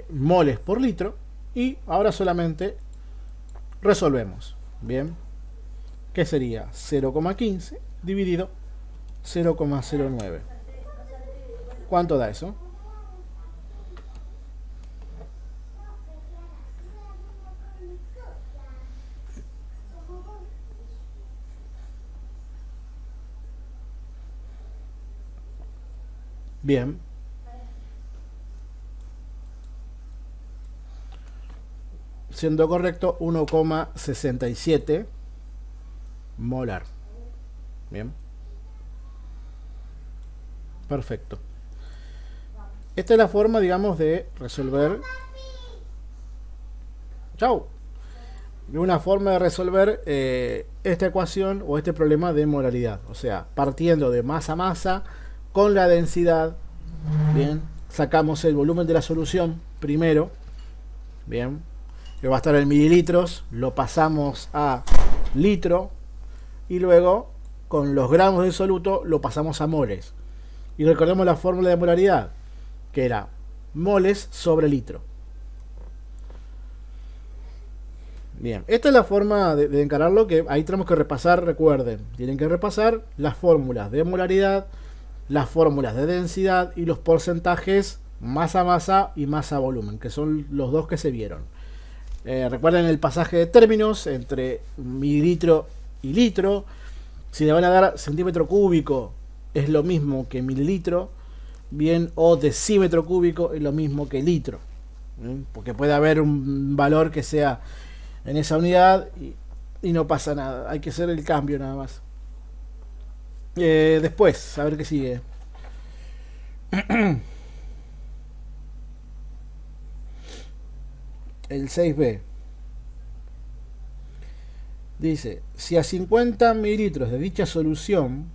moles por litro. Y ahora solamente resolvemos. Bien. Que sería 0,15 dividido 0,09. ¿Cuánto da eso? Bien. Siendo correcto, 1,67 molar. Bien. Perfecto. Esta es la forma, digamos, de resolver. Chau. Una forma de resolver esta ecuación o este problema de molaridad. O sea, partiendo de masa a masa con la densidad. Bien. Sacamos el volumen de la solución primero. Bien. Que va a estar en mililitros. Lo pasamos a litro. Y luego, con los gramos de soluto, lo pasamos a moles. Y recordemos la fórmula de molaridad, que era moles sobre litro. Bien, esta es la forma de encararlo, que ahí tenemos que repasar, recuerden. Tienen que repasar las fórmulas de molaridad, las fórmulas de densidad y los porcentajes masa-masa y masa-volumen, que son los dos que se vieron. Recuerden el pasaje de términos entre mililitro y litro. Si le van a dar centímetro cúbico, es lo mismo que mililitro. Bien, o decímetro cúbico es lo mismo que litro. Porque puede haber un valor que sea en esa unidad y no pasa nada. Hay que hacer el cambio nada más. Después, a ver qué sigue. El 6b. Dice, si a 50 mililitros de dicha solución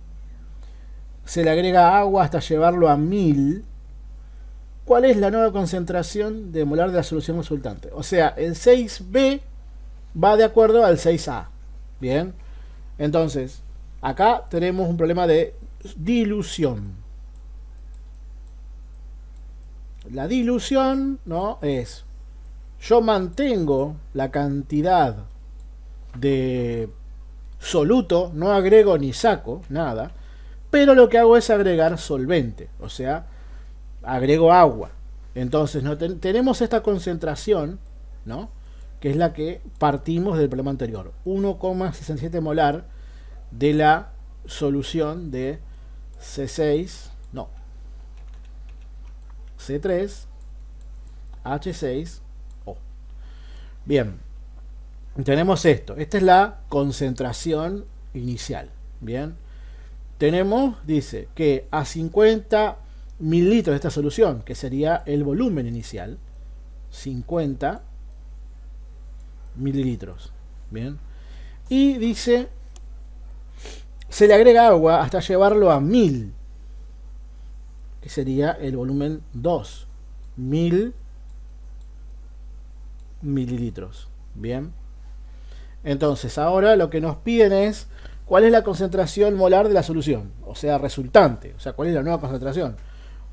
se le agrega agua hasta llevarlo a 1000, ¿cuál es la nueva concentración de molar de la solución resultante? O sea, el 6b va de acuerdo al 6a. Bien. Entonces, acá tenemos un problema de dilución. La dilución, ¿no?, es, yo mantengo la cantidad de soluto, no agrego ni saco nada, pero lo que hago es agregar solvente, o sea, agrego agua. Entonces tenemos esta concentración, ¿no?, que es la que partimos del problema anterior. 1,67 molar de la solución de C6, no, C3, H6O. Bien, tenemos esto. Esta es la concentración inicial. Bien, tenemos, dice, que a 50 mililitros de esta solución, que sería el volumen inicial, 50 mililitros. Bien, y dice, se le agrega agua hasta llevarlo a 1000, que sería el volumen 2, 1000 mililitros. Bien, entonces ahora lo que nos piden es cuál es la concentración molar de la solución, o sea, resultante, o sea, cuál es la nueva concentración.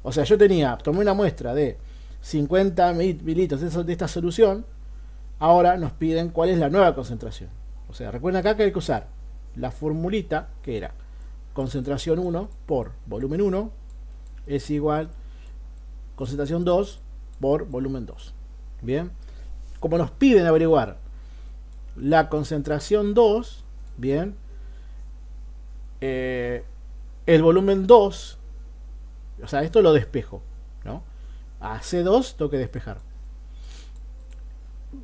O sea, yo tomé una muestra de 50 mililitros de esta solución, ahora nos piden cuál es la nueva concentración. O sea, recuerden acá que hay que usar la formulita que era concentración 1 por volumen 1 es igual concentración 2 por volumen 2. Bien, como nos piden averiguar la concentración 2, bien, el volumen 2, o sea, esto lo despejo, ¿no? A C2 tengo que despejar.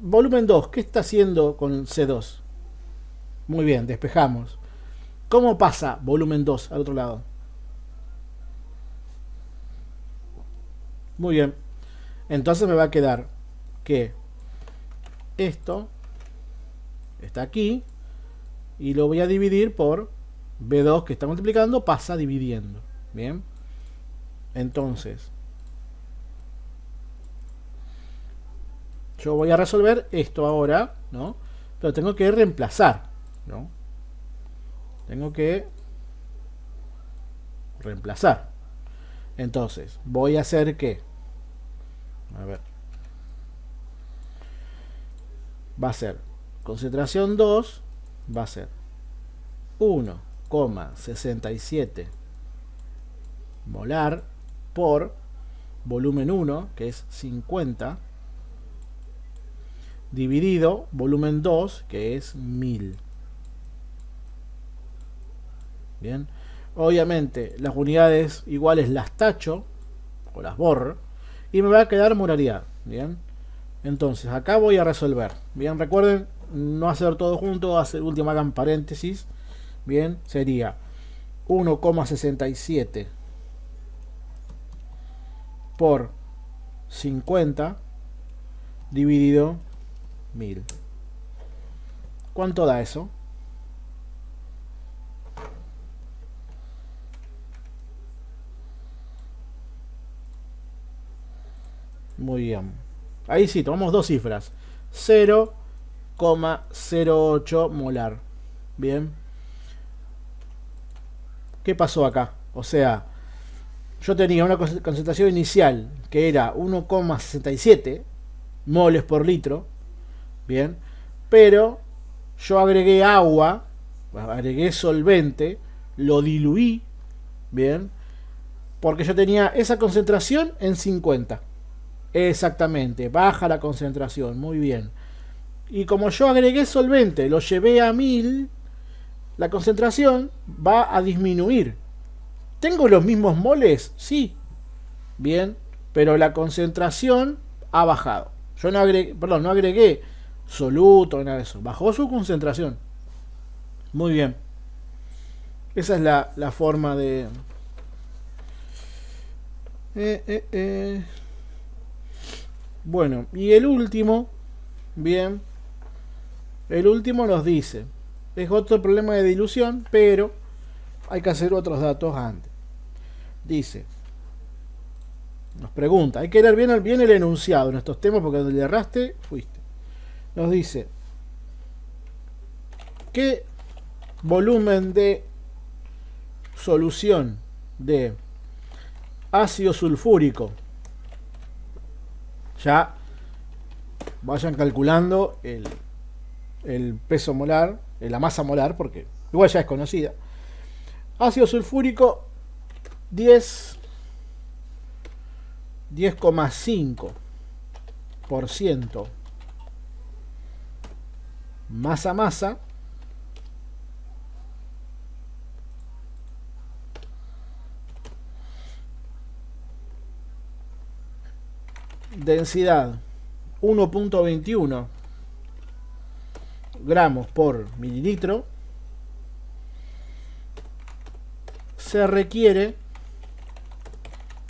Volumen 2, ¿qué está haciendo con C2? Muy bien, despejamos. ¿Cómo pasa volumen 2 al otro lado? Muy bien. Entonces me va a quedar que esto está aquí y lo voy a dividir por B2 que está multiplicando, pasa dividiendo. Bien. Entonces, yo voy a resolver esto ahora, ¿no? Pero tengo que reemplazar, ¿no? Tengo que reemplazar. Entonces, voy a hacer que, a ver, va a ser concentración 2, va a ser 1,67 molar por volumen 1, que es 50, dividido volumen 2, que es 1000. Bien, obviamente las unidades iguales las tacho o las borro y me va a quedar molaridad. Bien, entonces acá voy a resolver. Bien, recuerden no hacer todo junto, hacer última, hagan paréntesis. Bien, sería 1,67 por 50 dividido 1000. ¿Cuánto da eso? Muy bien. Ahí sí, tomamos dos cifras. 0,08 molar. Bien. ¿Qué pasó acá? O sea, yo tenía una concentración inicial que era 1,67 moles por litro. Bien. Pero yo agregué agua, agregué solvente, lo diluí. Bien. Porque yo tenía esa concentración en 50. Exactamente, baja la concentración, muy bien. Y como yo agregué solvente, lo llevé a 1000, la concentración va a disminuir. ¿Tengo los mismos moles? Sí. Bien, pero la concentración ha bajado. Yo no agregué soluto, nada de eso. Bajó su concentración. Muy bien. Esa es la forma de... Bueno, y el último, bien, el último nos dice, es otro problema de dilución, pero hay que hacer otros datos antes. Dice, nos pregunta, hay que leer bien el enunciado en estos temas, porque donde le erraste, fuiste. Nos dice, ¿qué volumen de solución de ácido sulfúrico? Ya vayan calculando el peso molar, la masa molar, porque igual ya es conocida. Ácido sulfúrico 10,5% masa, densidad 1.21 gramos por mililitro, se requiere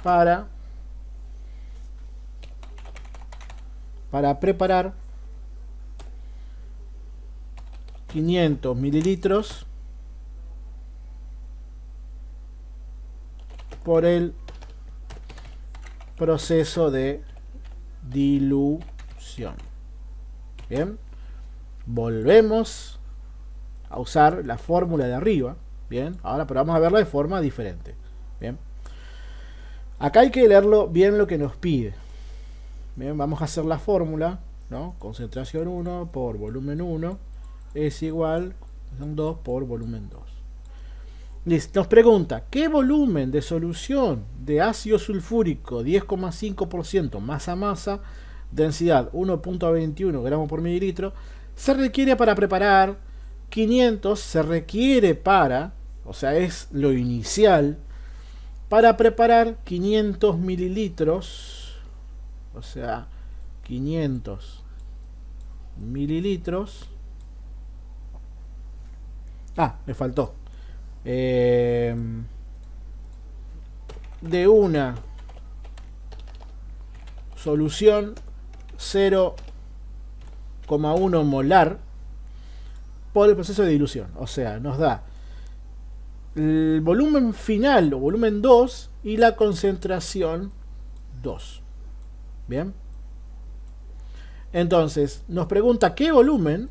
para preparar 500 mililitros por el proceso de dilución. Bien, volvemos a usar la fórmula de arriba. Bien, ahora pero vamos a verla de forma diferente. Bien, acá hay que leerlo bien lo que nos pide. Bien, vamos a hacer la fórmula, ¿no? Concentración 1 por volumen 1 es igual a 2 por volumen 2. Listo. Nos pregunta, ¿qué volumen de solución de ácido sulfúrico 10,5% masa, densidad 1.21 gramos por mililitro, se requiere para preparar 500, se requiere para, o sea, es lo inicial, para preparar 500 mililitros, o sea, 500 mililitros. Me faltó. De una solución 0,1 molar por el proceso de dilución. O sea, nos da el volumen final o volumen 2 y la concentración 2. Bien. Entonces, nos pregunta qué volumen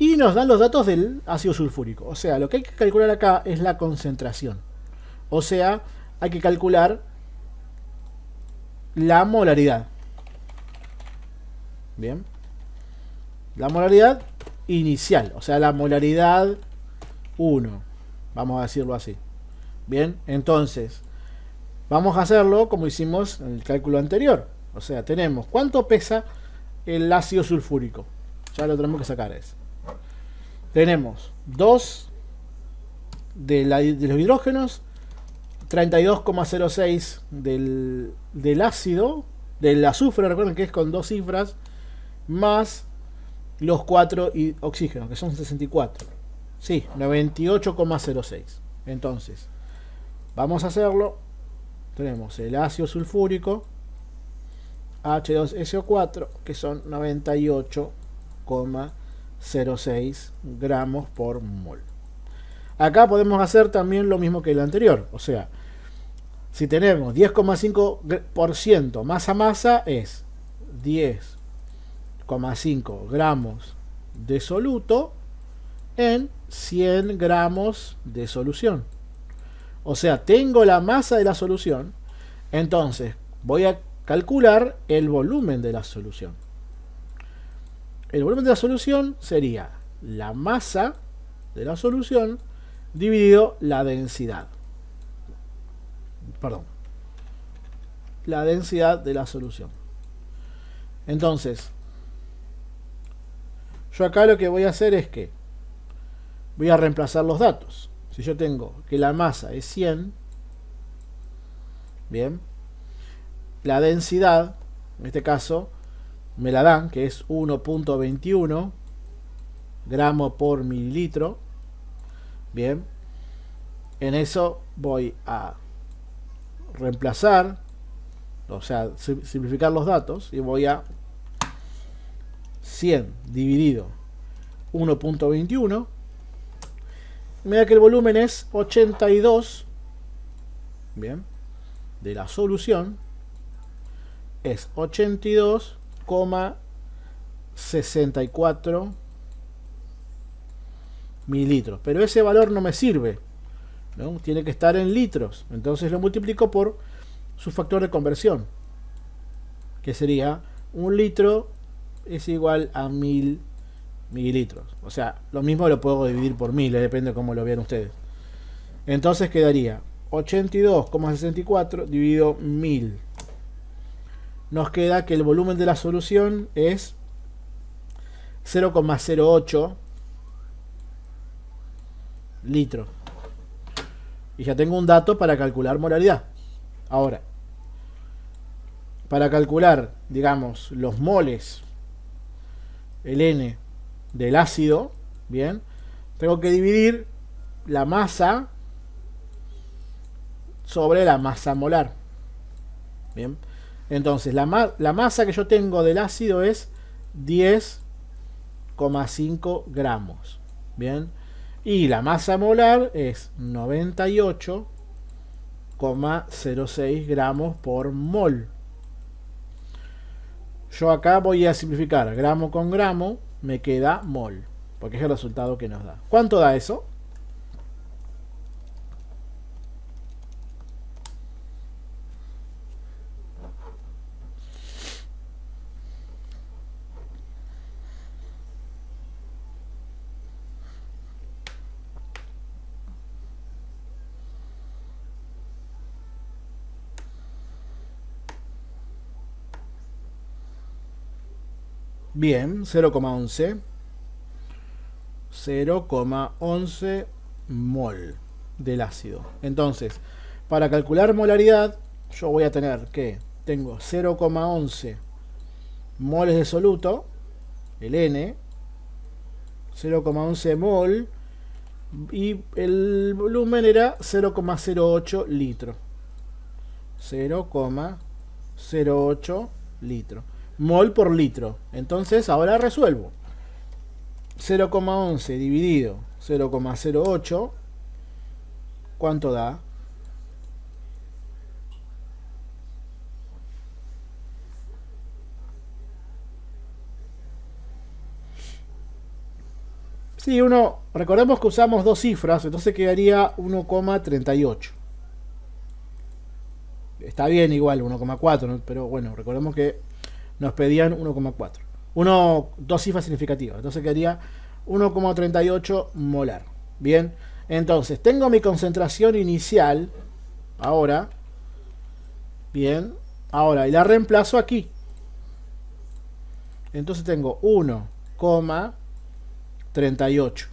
y nos dan los datos del ácido sulfúrico. O sea, lo que hay que calcular acá es la concentración. O sea, hay que calcular la molaridad. Bien. La molaridad inicial. O sea, la molaridad 1. Vamos a decirlo así. Bien. Entonces, vamos a hacerlo como hicimos en el cálculo anterior. O sea, tenemos cuánto pesa el ácido sulfúrico. Ya lo tenemos que sacar eso. Tenemos 2 de los hidrógenos, 32,06 del ácido, del azufre, recuerden que es con 2 cifras, más los 4 oxígenos, que son 64. Sí, 98,06. Entonces, vamos a hacerlo. Tenemos el ácido sulfúrico, H2SO4, que son 98,06 gramos por mol. Acá podemos hacer también lo mismo que el anterior. O sea, si tenemos 10,5% masa es 10,5 gramos de soluto en 100 gramos de solución. O sea, tengo la masa de la solución. Entonces voy a calcular el volumen de la solución. El volumen de la solución sería la masa de la solución dividido la densidad. Perdón. La densidad de la solución. Entonces, yo acá lo que voy a hacer es que voy a reemplazar los datos. Si yo tengo que la masa es 100, bien, la densidad, en este caso, me la dan, que es 1.21 gramos por mililitro. Bien, en eso voy a reemplazar, o sea, simplificar los datos, y voy a 100 dividido 1.21. Me da que el volumen es 82. Bien, de la solución es 82,64 mililitros, pero ese valor no me sirve, ¿no? Tiene que estar en litros, entonces lo multiplico por su factor de conversión, que sería 1 litro es igual a 1000 mililitros. O sea, lo mismo lo puedo dividir por 1000, depende de cómo lo vean ustedes. Entonces quedaría 82,64 dividido 1000. Nos queda que el volumen de la solución es 0,08 litros. Y ya tengo un dato para calcular molaridad. Ahora, para calcular, digamos, los moles, el N del ácido, bien, tengo que dividir la masa sobre la masa molar. Bien, entonces la masa que yo tengo del ácido es 10,5 gramos. Bien, y la masa molar es 98,06 gramos por mol. Yo acá voy a simplificar gramo con gramo, me queda mol, porque es el resultado que nos da. ¿Cuánto da eso? Bien, 0,11. 0,11 mol del ácido. Entonces, para calcular molaridad, yo voy a tener que tengo 0,11 moles de soluto, el N, 0,11 mol, y el volumen era 0,08 litro. 0,08 litro. Mol por litro. Entonces ahora resuelvo. 0,11 dividido 0,08, ¿cuánto da? Sí, recordemos que usamos dos cifras, entonces quedaría 1,38. Está bien igual, 1,4, ¿no? Pero bueno, recordemos que nos pedían 1,4. Dos cifras significativas, entonces quedaría 1,38 molar. Bien, entonces tengo mi concentración inicial ahora. Bien, ahora y la reemplazo aquí. Entonces tengo 1,38.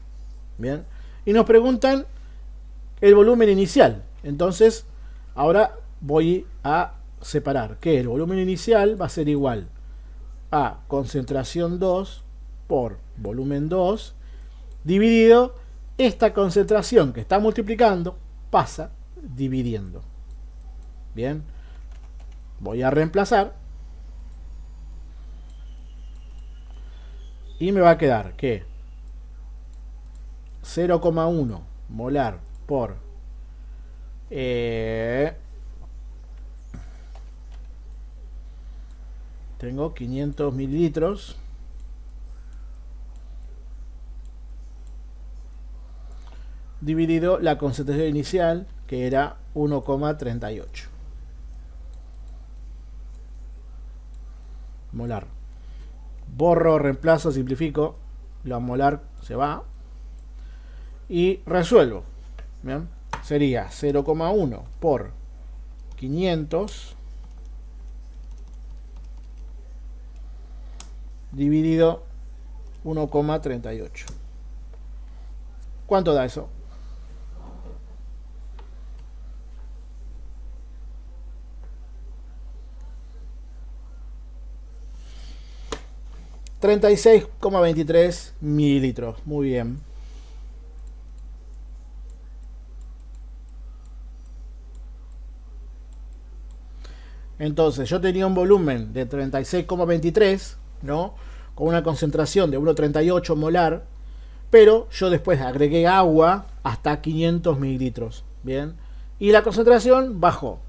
Bien, y nos preguntan el volumen inicial. Entonces ahora voy a separar que el volumen inicial va a ser igual a concentración 2 por volumen 2 dividido esta concentración que está multiplicando pasa dividiendo. Bien, voy a reemplazar y me va a quedar que 0,1 molar por tengo 500 mililitros dividido la concentración inicial que era 1,38 molar. Borro, reemplazo, simplifico, la molar se va y resuelvo. ¿Bien? Sería 0,1 por 500 dividido 1,38. ¿Cuánto da eso? $36,23 mililitros. Muy bien. Entonces yo tenía un volumen de 36,23, ¿no? Con una concentración de 1,38 molar, pero yo después agregué agua hasta 500 mililitros, ¿bien? Y la concentración bajó,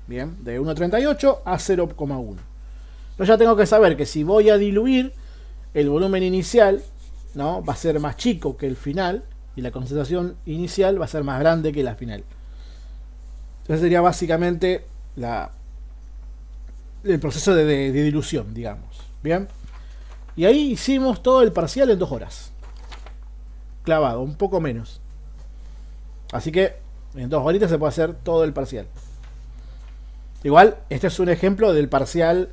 ¿bien? De 1,38 a 0,1. Yo ya tengo que saber que si voy a diluir, el volumen inicial, ¿no? Va a ser más chico que el final y la concentración inicial va a ser más grande que la final. Entonces sería básicamente el proceso de dilución, digamos. Bien. Y ahí hicimos todo el parcial en 2 horas. Clavado, un poco menos. Así que en 2 horitas se puede hacer todo el parcial. Igual, este es un ejemplo del parcial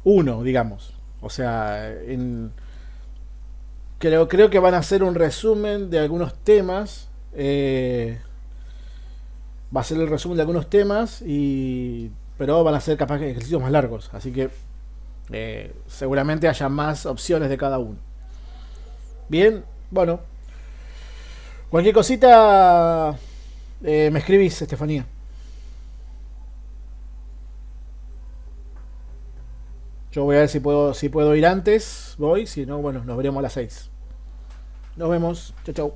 1, digamos. O sea, Creo que van a hacer un resumen de algunos temas. Va a ser el resumen de algunos temas. Pero van a ser capaz que ejercicios más largos. Así que seguramente haya más opciones de cada uno. Bien, bueno. Cualquier cosita me escribís, Estefanía. Yo voy a ver si puedo ir antes. Voy, si no, bueno, nos veremos a las 6. Nos vemos. Chau, chau.